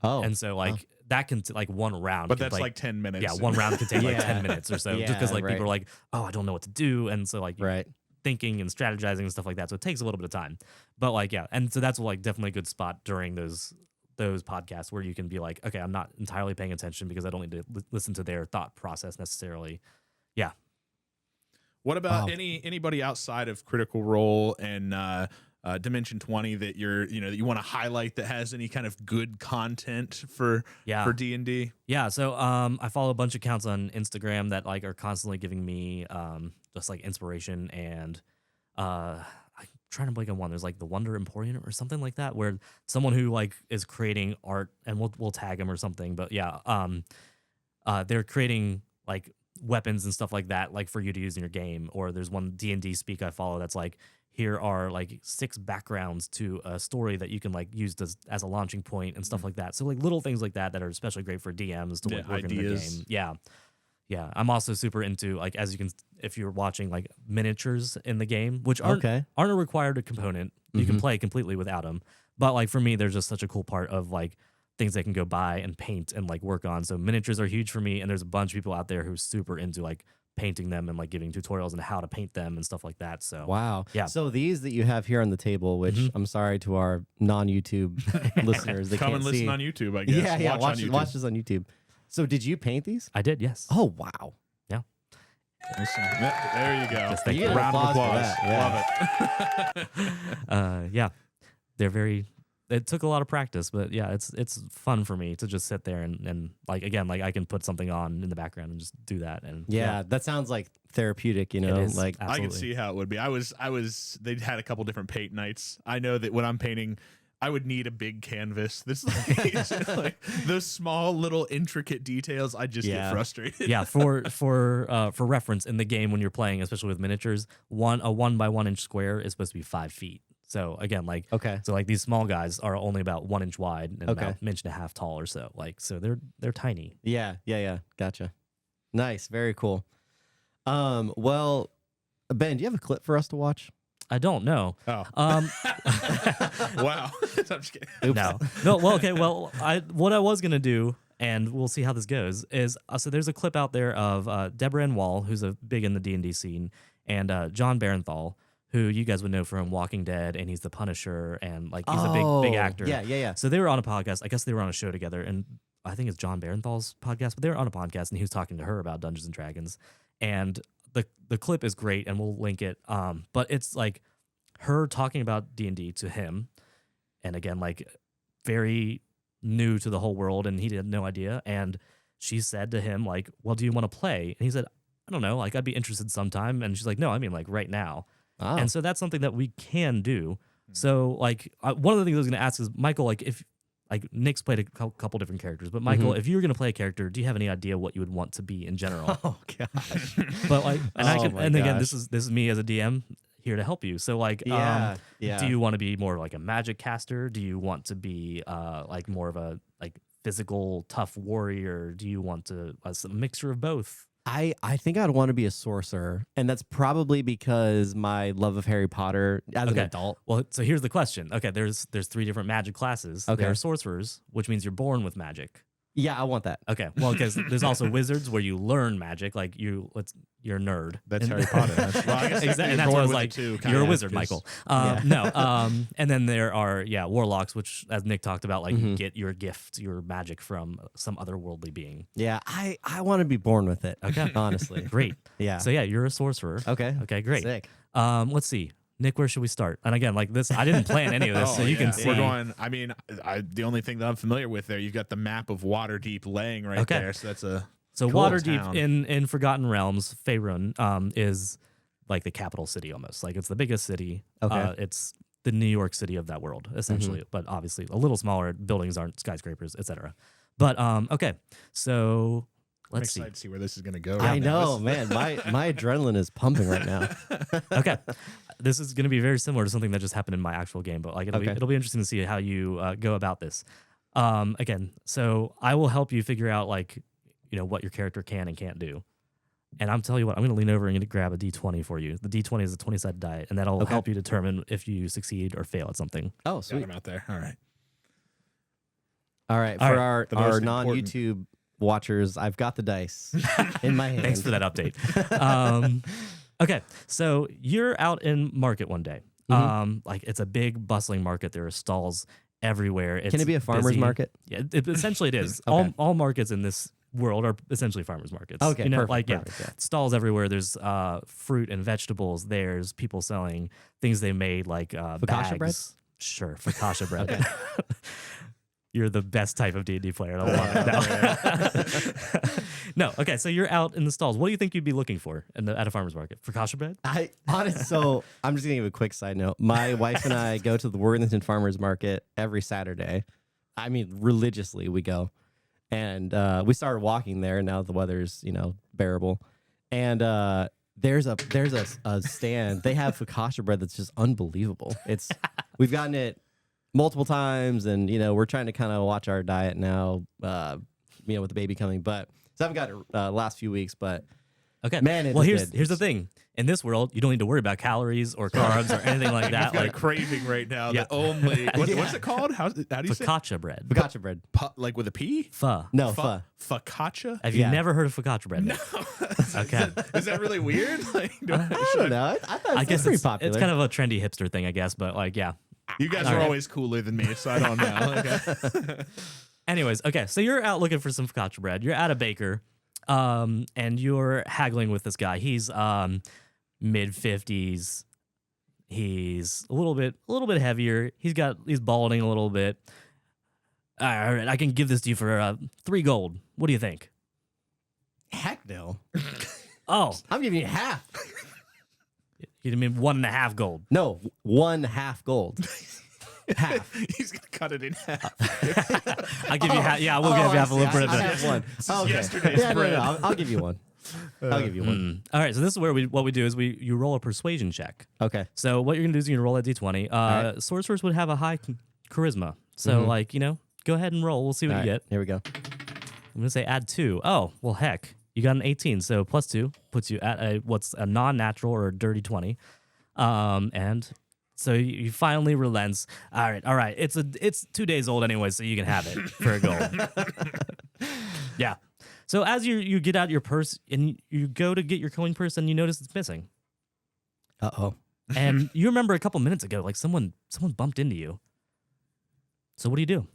Oh. And so like that can like one round, But can, that's like 10 minutes. yeah, one round can take like Yeah. 10 minutes or so, just Yeah, because like right. people are like, oh, I don't know what to do, and so like Right. thinking and strategizing and stuff like that. So it takes a little bit of time, but like yeah, and so that's like definitely a good spot during those podcasts where you can be like, okay, I'm not entirely paying attention because I don't need to listen to their thought process necessarily. Yeah. What about Wow. anybody outside of Critical Role and Dimension 20 that that you want to highlight that has any kind of good content for D&D? Yeah, so I follow a bunch of accounts on Instagram that like are constantly giving me just like inspiration, and I'm trying to blank on one. There's like the Wonder Emporium or something like that, where someone who like is creating art, and we'll tag him or something. But yeah, they're creating like weapons and stuff like that, like for you to use in your game. Or there's one D&D speak I follow that's like here are like 6 backgrounds to a story that you can like use as a launching point and stuff like that. So like little things like that are especially great for DMs to like work in the game. Yeah. I'm also super into like, as you can, if you're watching like miniatures in the game, which aren't a required component. You can play completely without them. But like for me, there's just such a cool part of like things they can go buy and paint and like work on. So miniatures are huge for me. And there's a bunch of people out there who's super into like painting them and like giving tutorials on how to paint them and stuff like that. So wow. Yeah. So these that you have here on the table, which I'm sorry to our non-YouTube listeners, they Come can't and listen see. on YouTube, I guess. Yeah, watch this this on YouTube. So did you paint these? I did, yes. Oh wow. There you go. Yes, thank You you. get an Round of applause applause. for that, yeah. Love it. Yeah, they're very. It took a lot of practice, but yeah, it's fun for me to just sit there and like again, like I can put something on in the background and just do that. And Yeah, that sounds like therapeutic, you know, is. like Absolutely. I can see how it would be. I was. They had a couple different paint nights. I know that when I'm painting, I would need a big canvas. This like those small little intricate details. I just get frustrated. Yeah, for reference in the game when you're playing, especially with miniatures, a 1 by 1 inch square is supposed to be 5 feet. So again, like so like these small guys are only about 1 inch wide and about an inch and a half tall or so. Like so they're tiny. Yeah. Gotcha. Nice, very cool. Well, Ben, do you have a clip for us to watch? I don't know. Oh. Wow. I'm just kidding. No. Well, okay. Well, what I was gonna do, and we'll see how this goes, is so there's a clip out there of Deborah Ann Wall, who's a big in the D&D scene, and John Barenthal, who you guys would know from Walking Dead, and he's the Punisher, and like he's a big actor. Yeah. So they were on a podcast. I guess they were on a show together, and I think it's John Barenthal's podcast, but they were on a podcast, and he was talking to her about Dungeons and Dragons, and the clip is great, and we'll link it. But it's like her talking about D&D to him, and again, like very new to the whole world, and he had no idea. And she said to him, like, "Well, do you want to play?" And he said, "I don't know. Like, I'd be interested sometime." And she's like, "No, I mean like right now." Oh. And so that's something that we can do. So like one of the things I was going to ask is, Michael, like if like Nick's played a couple different characters, but Michael, if you were going to play a character, do you have any idea what you would want to be in general? Oh gosh. But like, and I Oh can, my and again, gosh. this is me as a DM here to help you. So like, Yeah. do you want to be more like a magic caster? Do you want to be like more of a like physical tough warrior? Do you want to a mixture of both? I think I'd want to be a sorcerer, and that's probably because my love of Harry Potter as an adult. Well, so here's the question. Okay, there's 3 different magic classes. Okay. There are sorcerers, which means you're born with magic. Yeah, I want that. Okay, well, because there's also wizards where you learn magic, like you're a nerd. That's Harry Potter. Well, I guess Exactly, and that's what I was like. You're a wizard, Michael. No, and then there are warlocks, which as Nick talked about, like you get your gift, your magic from some otherworldly being. Yeah, I want to be born with it. Okay, honestly. great. Yeah. So yeah, you're a sorcerer. Okay, great. Sick. Let's see. Nick, where should we start? And again, like this, I didn't plan any of this, so you can see. We're going. I mean, the only thing that I'm familiar with there, you've got the map of Waterdeep laying right there. So that's a so cool Waterdeep town. in Forgotten Realms, Faerun, is like the capital city almost. Like it's the biggest city. Okay. It's the New York City of that world, essentially, but obviously a little smaller. Buildings aren't skyscrapers, etc. But okay, so I'm let's see. excited to see where this is going to go. I right now. know, man. My adrenaline is pumping right now. Okay, this is going to be very similar to something that just happened in my actual game, but like it'll be interesting to see how you go about this. Again, so I will help you figure out like what your character can and can't do. And I'm telling you what, I'm going to lean over and grab a D20 for you. The D20 is a 20-sided die, and that'll help you determine if you succeed or fail at something. Oh, Got sweet. him out there. All right. All right, All for right. our non-YouTube watchers, I've got the dice in my hand. Thanks for that update. Okay, so you're out in market one day. Like it's a big bustling market. There are stalls everywhere. Can it be a farmer's busy. market? Yeah, essentially it is. Okay. All markets in this world are essentially farmers markets. Okay, perfect, like perfect, stalls everywhere. There's fruit and vegetables. There's people selling things they made like Focaccia bags. bread? Sure, focaccia bread. Okay. You're the best type of D&D player. I love it. No, okay. So you're out in the stalls. What do you think you'd be looking for at a farmer's market? Focaccia bread? So I'm just gonna give a quick side note. My wife and I go to the Worthington Farmers Market every Saturday. I mean, religiously we go, and we started walking there. Now the weather's bearable, and there's a stand. They have focaccia bread that's just unbelievable. We've gotten it multiple times, and we're trying to kind of watch our diet now. With the baby coming, but so I haven't got it last few weeks, but Okay. man, well, here's the thing. In this world, you don't need to worry about calories or carbs or anything like that. I've got a craving right now that only what's it called? How do you say? Focaccia bread. Focaccia bread. Like with a P? Pho. No, pho. Focaccia? Have you never heard of focaccia bread? No. Okay. Is that really weird? Like, I don't know. I thought it was pretty popular. It's kind of a trendy hipster thing, I guess. But like, yeah. You guys are always cooler than me, so I don't know. Okay. Anyways, okay. So you're out looking for some focaccia bread. You're at a baker, and you're haggling with this guy. He's mid-50s. He's a little bit heavier. He's balding a little bit. All right, I can give this to you for 3 gold. What do you think? Heck no. Oh, I'm giving you half. you mean 1.5 gold? No, 1/2 gold. Half. He's gonna cut it in half. I'll give you half. Yeah, we'll give you half a little bit of I that. have one. Okay. Yesterday's bread. No, I'll give you one. I'll give you one. All right, so this is where what we do is you roll a persuasion check. Okay. So what you're gonna do is you're gonna roll a d20. right. Sorcerers would have a high charisma, so go ahead and roll. We'll see what you get. Here we go. I'm gonna say add 2. Oh, well, heck, you got an 18, so plus 2 puts you at what's a non-natural or a dirty 20. And so you finally relents. All right. It's 2 days old anyway, so you can have it for a gold. Yeah. So as you get out your purse and you go to get your coin purse and you notice it's missing. Uh-oh. And you remember a couple minutes ago, like someone bumped into you. So what do you do?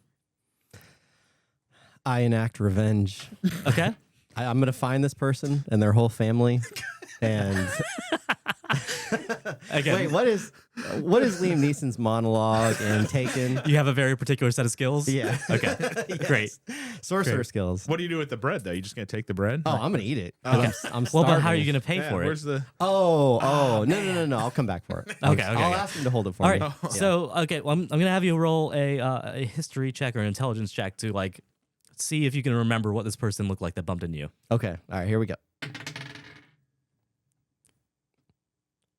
I enact revenge. Okay. I'm going to find this person and their whole family. And Okay. wait, what is Liam Neeson's monologue in Taken? You have a very particular set of skills? Yeah. Okay. Yes. Great. Sorcerer Great. skills. What do you do with the bread though? You just gonna take the bread? Oh, I'm gonna eat it. Okay. I'm Well, but how are starving. you going to pay Yeah, for it? where's the No. I'll come back for it. Okay. I'll ask him to hold it for All me. right. Yeah. So, okay, well, I'm going to have you roll a history check or an intelligence check to like see if you can remember what this person looked like that bumped into you. Okay. All right. Here we go.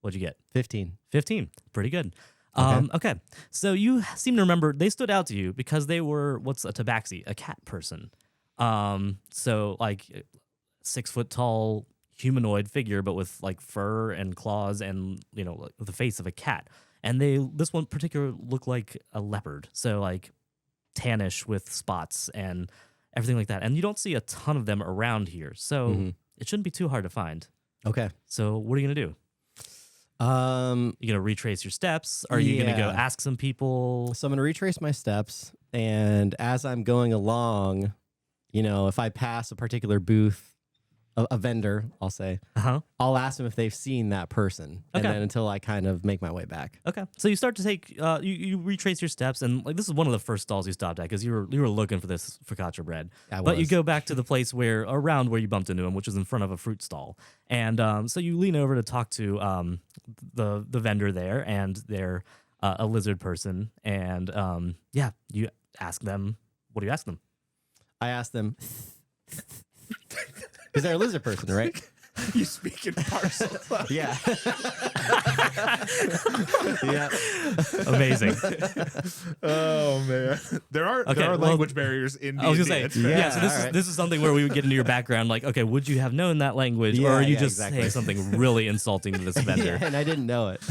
What'd you get? 15. 15. Pretty good. Okay. Okay. So you seem to remember they stood out to you because they were what's a tabaxi, a cat person. So like 6 foot tall humanoid figure, but with like fur and claws and like, the face of a cat. And this one particular looked like a leopard. So like tannish with spots and everything like that. And you don't see a ton of them around here. So it shouldn't be too hard to find. Okay. So what are you going to do? You going to retrace your steps? Are you going to go Yeah. ask some people? So I'm gonna retrace my steps, and as I'm going along, if I pass a particular booth, a vendor, I'll say, I'll ask them if they've seen that person, and Okay. then until I kind of make my way back. Okay. So you start to take, you retrace your steps, and like this is one of the first stalls you stopped at because you were looking for this focaccia bread. But you go back to the place around where you bumped into him, which is in front of a fruit stall. And so you lean over to talk to the vendor there, and they're a lizard person. And you ask them, what do you ask them? I ask them, because they're a lizard person, right? you speak in parcels? Yeah. Yeah. Amazing. Oh man, there are well, language barriers in D&D. I was gonna say, It's fair. yeah. So alright. this is something where we would get into your background, like, okay, would you have known that language, or Yeah, are you yeah, just exactly. saying something really insulting to this vendor? Yeah, and I didn't know it.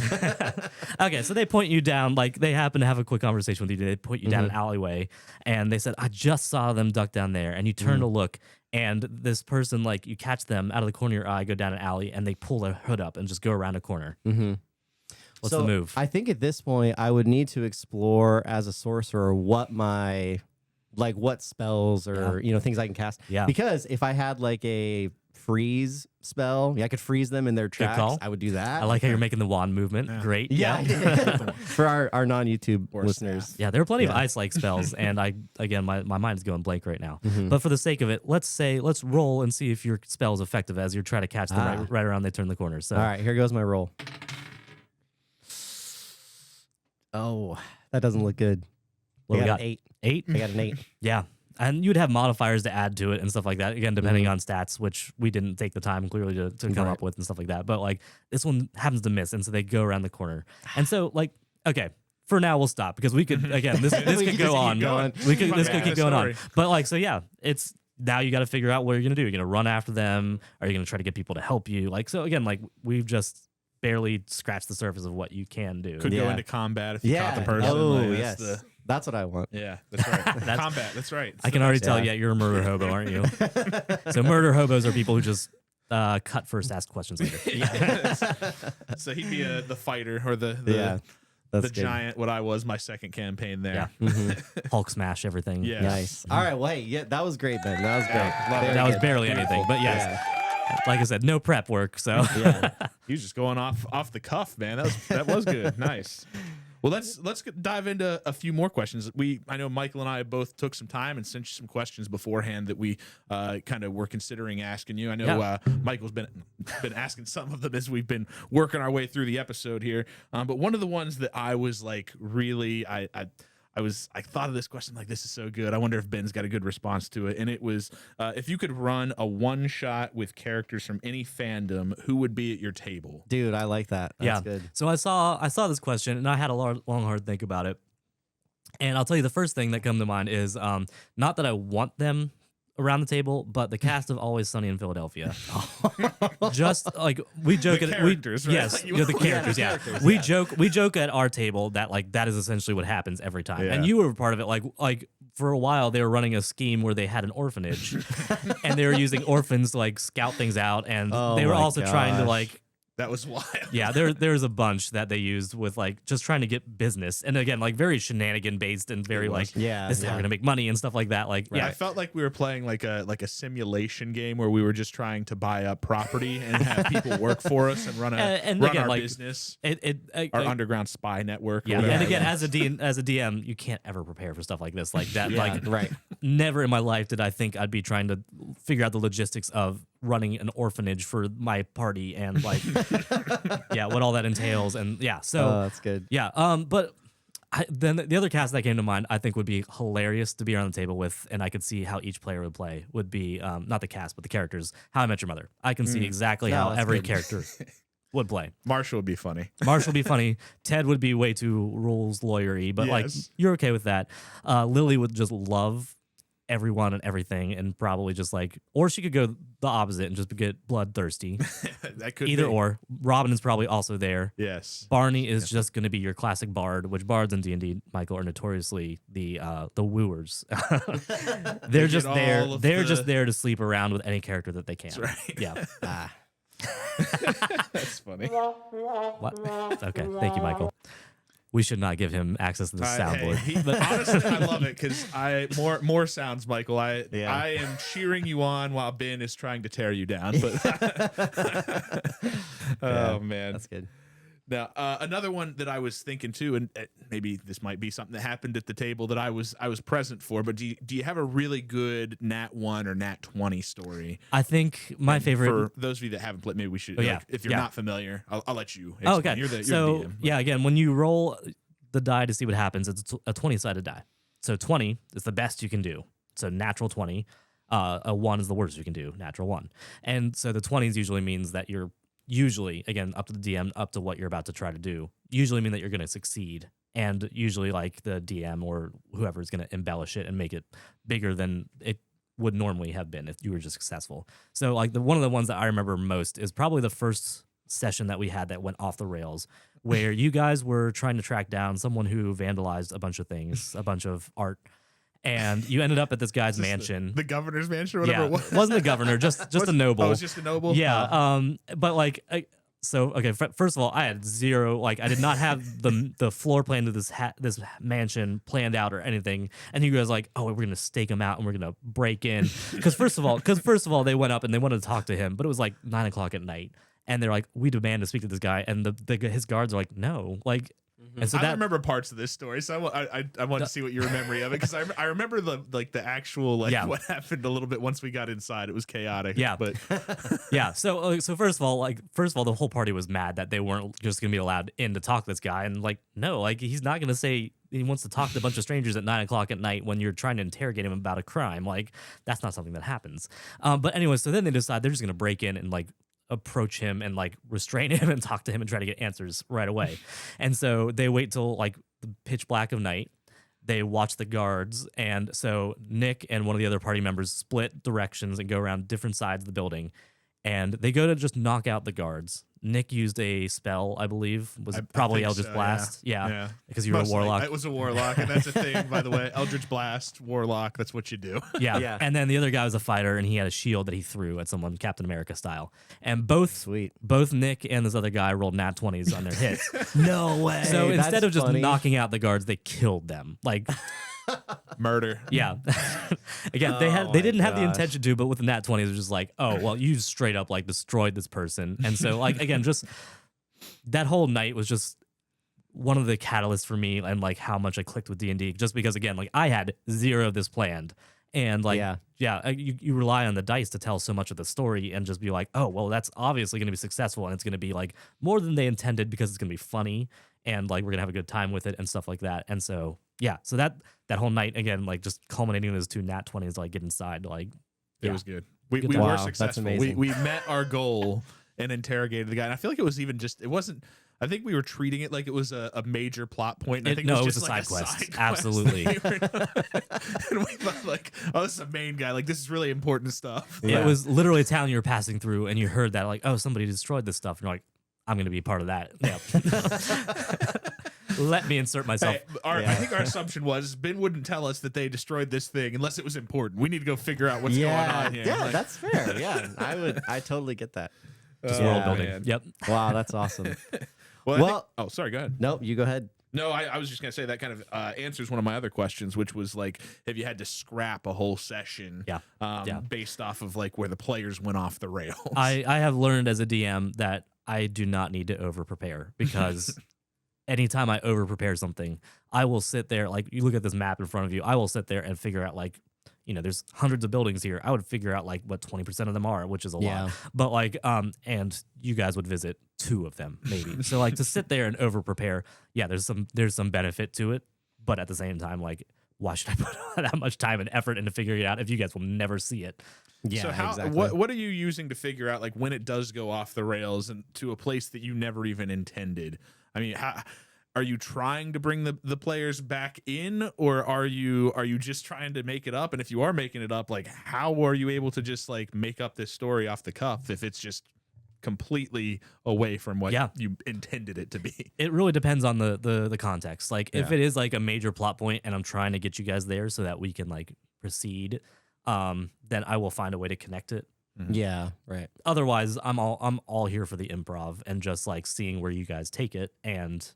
Okay, so they point you down, like they happen to have a quick conversation with you. They point you down an alleyway, and they said, "I just saw them duck down there," and you turn to look. And this person, like, you catch them out of the corner of your eye, go down an alley, and they pull their hood up and just go around a corner. Mm-hmm. What's the move? I think at this point, I would need to explore as a sorcerer what spells or things I can cast. Yeah. Because if I had like a freeze spell, I could freeze them in their tracks. call. I would do that. I like how you're making the wand movement. Great. Yeah, I did. For our non-YouTube Or listeners. staff. Yeah, there are plenty of Yeah. ice-like spells, and my mind is going blank right now. Mhm. But for the sake of it, let's roll and see if your spell is effective as you try to catch them right around they turn the corner. So All right, here goes my roll. Oh, that doesn't look good. what I we got got? an 8. 8? I got an 8. Yeah. and you'd have modifiers to add to it and stuff like that. Again, depending on stats, which we didn't take the time clearly to come up with and stuff like that. But like this one happens to miss, and so they go around the corner. And so like, okay, for now we'll stop because we could again this could go on. We could this could keep going on. But like so yeah, it's now you got to figure out what you're gonna do. You're gonna run after them. Are you gonna try to get people to help you? Like so again, like we've just barely scratched the surface of what you can do. Could go into combat if you caught the person. Oh, like, yes. That's what I want. Yeah, that's right. Combat, that's right. I can already tell, you're a murder hobo, aren't you? So murder hobos are people who just cut first, ask questions later. So he'd be the fighter or the giant, what I was, my second campaign there. Yeah. Hulk smash everything. Yes. Nice. All right, well, hey, that was great, Ben. That was great. That was barely anything, but yes. Like I said, no prep work. So he was just going off the cuff, man. That was good. Nice. Well, let's dive into a few more questions. I know Michael and I both took some time and sent you some questions beforehand that we kind of were considering asking you. I know Michael's been asking some of them as we've been working our way through the episode here. But one of the ones that I was like really I thought of this question like, this is so good. I wonder if Ben's got a good response to it. And it was, if you could run a one shot with characters from any fandom, who would be at your table? Dude, I like that. That's good. So I saw this question and I had a long, hard think about it. And I'll tell you the first thing that come to mind is not that I want them around the table, but the cast of Always Sunny in Philadelphia. Just like we joke at characters, right? Yes, the characters. Yeah, we joke at our table that like that is essentially what happens every time. Yeah. And you were part of it. Like for a while they were running a scheme where they had an orphanage, and they were using orphans to like scout things out, and they were also trying to like. That was wild. Yeah, there's a bunch that they used with like just trying to get business, and again like very shenanigan based and very like this is how we're gonna make money and stuff like that. Like I felt like we were playing like a simulation game where we were just trying to buy up property and have people work for us and run our like, business, our underground spy network. Yeah, and again as a DM, you can't ever prepare for stuff like this. Like that, never in my life did I think I'd be trying to figure out the logistics of running an orphanage for my party and like what all that entails. And so that's good. But then the other cast that came to mind I think would be hilarious to be around the table with, and I could see how each player would play, would be not the cast but the characters. How I Met Your Mother. I can see exactly how every character would play. Marshall would be funny. Ted would be way too rules lawyery, but like you're okay with that. Lily would just love everyone and everything, and probably just like, or she could go the opposite and just get bloodthirsty. That could either be. Or Robin is probably also there. Yes. Barney is just going to be your classic bard, which bards in D&D, Michael, are notoriously the wooers. They're just there. They're just there to sleep around with any character that they can. That's right. Yeah. That's funny. What? Okay. Thank you, Michael. We should not give him access to the soundboard. But honestly, I love it because more sounds, Michael. I am cheering you on while Ben is trying to tear you down. But oh man, that's good. Now another one that I was thinking too, and maybe this might be something that happened at the table that I was present for. But do you have a really good Nat 1 or Nat 20 story? I think my favorite. For those of you that haven't played, maybe we should. If you're not familiar, I'll let you. Oh, okay. You're the DM. Again, when you roll the die to see what happens, it's a 20-sided die. So 20 is the best you can do. So natural 20. A 1 is the worst you can do. Natural 1. And so the 20s usually means that you're usually, again, up to the DM, up to what you're about to try to do, usually mean that you're going to succeed. And usually like the DM or whoever is going to embellish it and make it bigger than it would normally have been if you were just successful. So like one of the ones that I remember most is probably the first session that we had that went off the rails, where you guys were trying to track down someone who vandalized a bunch of things, a bunch of art. And you ended up at this guy's mansion. The governor's mansion or whatever it was. It wasn't the governor, just a noble. Oh, it was just a noble? Yeah. But like, first of all, I had zero, like I did not have the floor plan to this mansion planned out or anything. And you guys like, oh, we're going to stake him out and we're going to break in. Because first of all, they went up and they wanted to talk to him, but it was like 9:00 at night. And they're like, we demand to speak to this guy. And his guards are like, no, like, And so I remember parts of this story, so I want to see what your memory of it, because I remember the actual what happened a little bit once we got inside. It was chaotic. Yeah, but yeah. So first of all, the whole party was mad that they weren't just gonna be allowed in to talk to this guy, and no, he's not gonna say he wants to talk to a bunch of strangers at 9 o'clock at night when you're trying to interrogate him about a crime. That's not something that happens. But anyway, so then they decide they're just gonna break in and approach him and restrain him and talk to him and try to get answers right away. And so they wait till the pitch black of night. They watch the guards, and so Nick and one of the other party members split directions and go around different sides of the building, and they go to just knock out the guards. Nick used a spell, I believe, probably Eldritch Blast. Yeah, because you were a warlock. It was a warlock, and that's a thing, by the way. Eldritch Blast, warlock, that's what you do. Yeah. And then the other guy was a fighter, and he had a shield that he threw at someone, Captain America style. And both Nick and this other guy rolled nat 20s on their hits. No way. So instead of just knocking out the guards, they killed them. Murder. Yeah. Again, they didn't have the intention to, but with the nat 20s, it was just oh, well, you straight up destroyed this person. And so again, just that whole night was just one of the catalysts for me, and how much I clicked with D&D, just because again, I had zero of this planned. And you rely on the dice to tell so much of the story and just be oh, well, that's obviously going to be successful, and it's going to be more than they intended because it's going to be funny, and we're going to have a good time with it and stuff like that. And so so that whole night again, just culminating in those 2 nat 20s, get inside, it was good. We Wow, were that's successful. amazing. We met our goal and interrogated the guy. And I feel like it was even it wasn't. I think we were treating it like it was a major plot point. And I think it it was just a side quest. Side quest. Absolutely. And we thought oh, this is a main guy. This is really important stuff. It was literally a town you were passing through, and you heard that oh, somebody destroyed this stuff, and you're I'm going to be part of that. Yeah. Let me insert myself. Hey, I think our assumption was Ben wouldn't tell us that they destroyed this thing unless it was important. We need to go figure out what's going on here. Yeah, that's fair. Yeah, I totally get that. Just world building. Man. Yep. Wow, that's awesome. Sorry, go ahead. No, you go ahead. No, I was just going to say that kind of answers one of my other questions, which was have you had to scrap a whole session based off of where the players went off the rails? I have learned as a DM that I do not need to over prepare, because anytime I over prepare something, I will sit there, you look at this map in front of you, I will sit there and figure out there's hundreds of buildings here. I would figure out what 20% of them are, which is a lot. But and you guys would visit 2 of them maybe. So to sit there and over prepare, there's some benefit to it, but at the same time, why should I put that much time and effort into figuring it out if you guys will never see it? Yeah. So exactly. what are you using to figure out when it does go off the rails and to a place that you never even intended? I mean, are you trying to bring the players back in, or are you just trying to make it up? And if you are making it up, how are you able to just make up this story off the cuff if it's just completely away from what you intended it to be? It really depends on the context. If it is a major plot point and I'm trying to get you guys there so that we can proceed, then I will find a way to connect it. Mm-hmm. Yeah, right. Otherwise, I'm all here for the improv and just seeing where you guys take it. And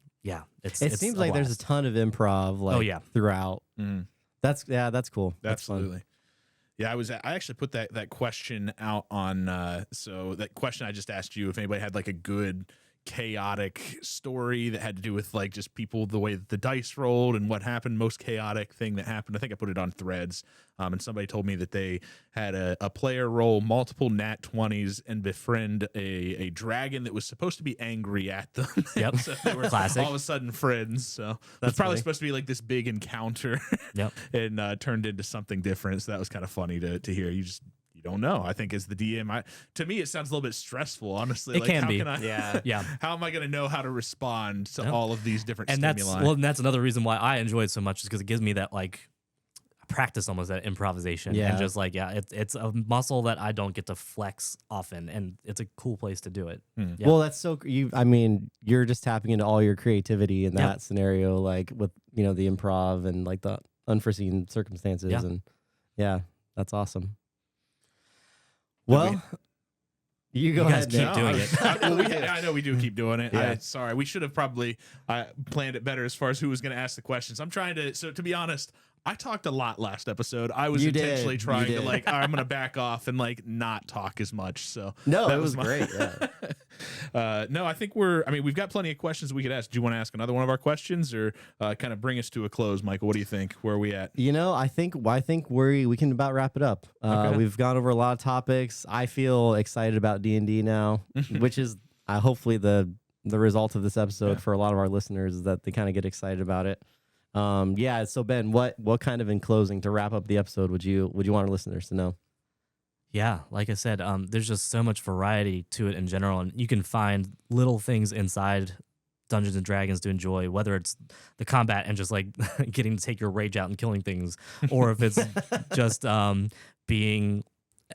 it seems like there's a ton of improv throughout. Mm. That's cool. That's Absolutely. Fun. Yeah, I actually put that question out on so that question I just asked you, if anybody had a good chaotic story that had to do with just people, the way that the dice rolled and what happened, most chaotic thing that happened. I think I put it on Threads, and somebody told me that they had a player roll multiple nat 20s and befriend a dragon that was supposed to be angry at them. Yep. So they were Classic. all of a sudden friends. So it was That's probably funny. supposed to be this big encounter. Yep. And turned into something different. So that was kind of funny to hear. You don't know. I think as the DM, to me, it sounds a little bit stressful, honestly. It can be. Yeah. How am I going to know how to respond to all of these different stimuli? And that's another reason why I enjoy it so much, is because it gives me that practice, almost that improvisation. Yeah. And just it's a muscle that I don't get to flex often, and it's a cool place to do it. Yeah. Well, that's so you're just tapping into all your creativity in that scenario, with the improv and the unforeseen circumstances. Yeah. And that's awesome. Well, you go guys ahead. keep Nick. doing it. I know we do keep doing it. Yeah. Sorry, we should have probably planned it better as far as who was going to ask the questions. I'm trying to. So to be honest, I talked a lot last episode. I was You intentionally did. trying You to did. like, I'm gonna back off and like not talk as much. So No, that it was my- great. Yeah. No, I think we've got plenty of questions we could ask. Do you want to ask another one of our questions, or kind of bring us to a close, Michael? What do you think? Where are we at? I think we can about wrap it up. Okay. We've gone over a lot of topics. I feel excited about D&D now, which is hopefully the result of this episode for a lot of our listeners is that they kind of get excited about it. Yeah. So Ben, what kind of in closing to wrap up the episode would you want our listeners to know? Yeah, like I said, there's just so much variety to it in general, and you can find little things inside Dungeons and Dragons to enjoy, whether it's the combat and just like getting to take your rage out and killing things, or if it's just being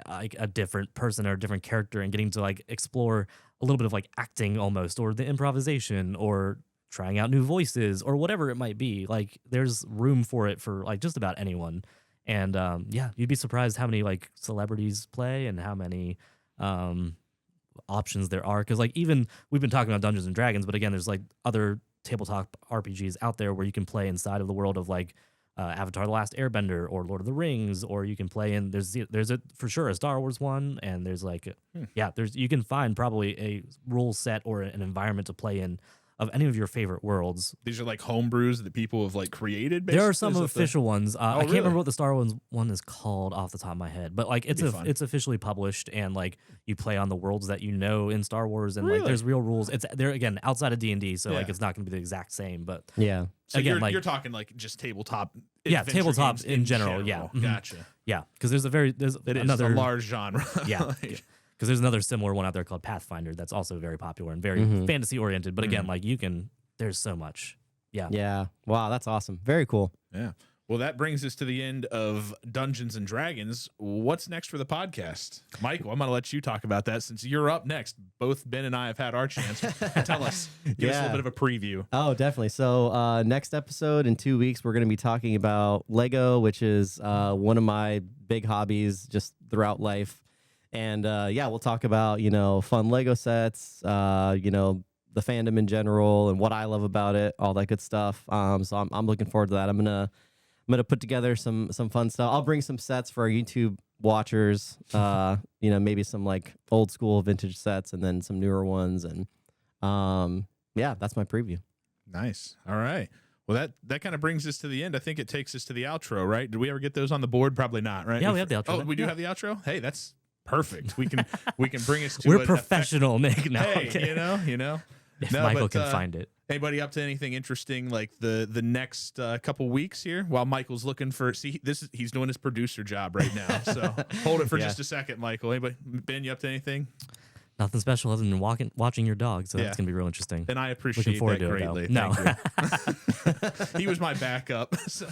like a different person or a different character and getting to like explore a little bit of like acting almost, or the improvisation, or trying out new voices, or whatever it might be. Like there's room for it for like just about anyone. And yeah, you'd be surprised how many like celebrities play and how many options there are. Because like even we've been talking about Dungeons and Dragons, but again, there's like other tabletop RPGs out there where you can play inside of the world of like Avatar: The Last Airbender or Lord of the Rings, or you can play in there's a for sure a Star Wars one, and there's like you can find probably a rule set or an environment to play in of any of your favorite worlds. These are like homebrews that people have like created. There are basically? some Is that official ones. I can't really? remember what the Star Wars one is called off the top of my head, but like That'd be fun. it's officially published, and like you play on the worlds that you know in Star Wars, and Really? like there's real rules. It's there again outside of D&D, so like Yeah. it's not going to be the exact same, but Yeah. So again, you're, like- you're talking like just tabletop. Yeah, adventure tabletop games in general, yeah. Mhm. Gotcha. yeah, because there's It is another a large genre. Yeah. Like, because there's another similar one out there called Pathfinder that's also very popular and very fantasy oriented. But again, like there's so much. Yeah. Yeah. Wow, that's awesome. Very cool. yeah. Well, that brings us to the end of Dungeons and Dragons. What's next for the podcast? Michael, I'm going to let you talk about that since you're up next. Both Ben and I have had our chance. Tell us. Give us a Yeah. little bit of a preview. Oh, definitely. So next episode in 2 weeks, we're going to be talking about Lego, which is one of my big hobbies just throughout life. And yeah, we'll talk about, fun Lego sets, the fandom in general and what I love about it, all that good stuff. So I'm looking forward to that. I'm gonna put together some fun stuff. I'll bring some sets for our YouTube watchers. Maybe some like old school vintage sets and then some newer ones. And yeah, that's my preview. Nice. All right. Well, that kind of brings us to the end. I think it takes us to the outro, right? Did we ever get those on the board? Probably not, right? Yeah, we have the outro. Oh, we do Yeah. have the outro? Hey, that's perfect. We can bring us to We're an professional, Nick. No, Hey, okay. you know. If No, Michael but, can find it. Anybody up to anything interesting like the next couple weeks here while Michael's looking for? See, he's doing his producer job right now. So hold it for Yeah. just a second, Michael. Anybody, Ben, you up to anything? Nothing special other than watching your dog. So Yeah. that's gonna be real interesting. And I appreciate Looking forward that to it, though. greatly. No. Thank you. He was my backup. So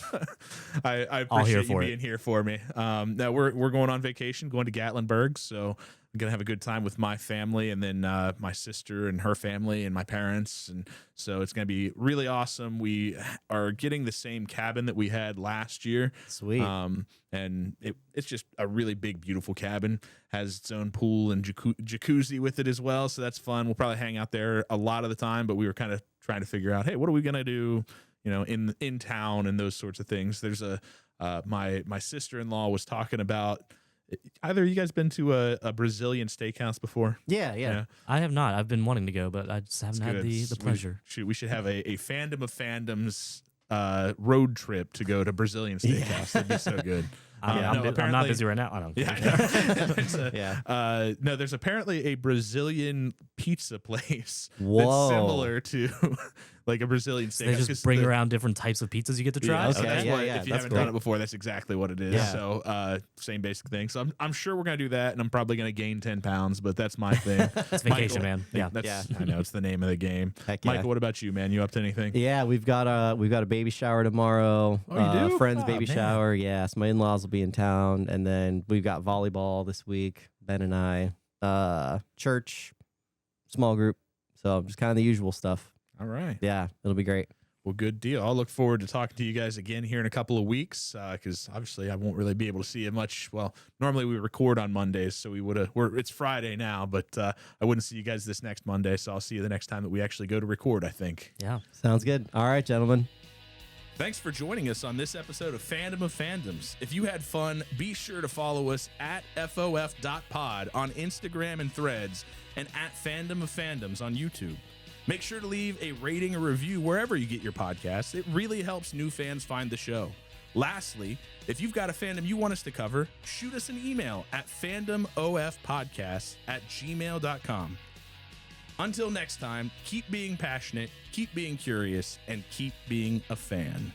I All here appreciate you for it. being here for me. Now we're going on vacation, going to Gatlinburg. So I'm gonna have a good time with my family, and then my sister and her family, and my parents, and so it's gonna be really awesome. We are getting the same cabin that we had last year. Sweet. And it's just a really big, beautiful cabin. Has its own pool and jacuzzi with it as well, so that's fun. We'll probably hang out there a lot of the time, but we were kind of trying to figure out, hey, what are we gonna do, in town and those sorts of things. There's my sister-in-law was talking about. Either of you guys been to a Brazilian steakhouse before? Yeah. I have not. I've been wanting to go, but I just haven't had Good. the pleasure. We should have a Fandom of Fandoms road trip to go to Brazilian steakhouse. That'd be so good. I'm not apparently- busy right now. I don't care. Yeah, Yeah. no, there's apparently a Brazilian pizza place Whoa. that's similar to like a Brazilian So steakhouse. they just 'cause bring around different types of pizzas you get to try. Yeah, so Okay, that's yeah, what- yeah, if you that's haven't done great. it before, that's exactly what it is. Yeah. So same basic thing. So I'm sure we're gonna do that, and I'm probably gonna gain 10 pounds, but that's my thing. It's vacation, man. Yeah. That's, Yeah. I know it's the name of the game. Heck yeah. Michael, what about you, man? You up to anything? Yeah, we've got a baby shower tomorrow. Oh, you do? Friend's Oh, baby man. shower. Yeah, so my in-laws will be in town, and then we've got volleyball this week. Ben and I, church, small group. So just kind of the usual stuff. All right. Yeah, it'll be great. Well, good deal. I'll look forward to talking to you guys again here in a couple of weeks because obviously I won't really be able to see you much. Well, normally we record on Mondays, so it's Friday now, but I wouldn't see you guys this next Monday, so I'll see you the next time that we actually go to record, I think. Yeah. Sounds good. All right, gentlemen. Thanks for joining us on this episode of Fandom of Fandoms. If you had fun, be sure to follow us at FOF.pod on Instagram and Threads, and at Fandom of Fandoms on YouTube. Make sure to leave a rating or review wherever you get your podcasts. It really helps new fans find the show. Lastly, if you've got a fandom you want us to cover, shoot us an email at fandomofpodcast@gmail.com. Until next time, keep being passionate, keep being curious, and keep being a fan.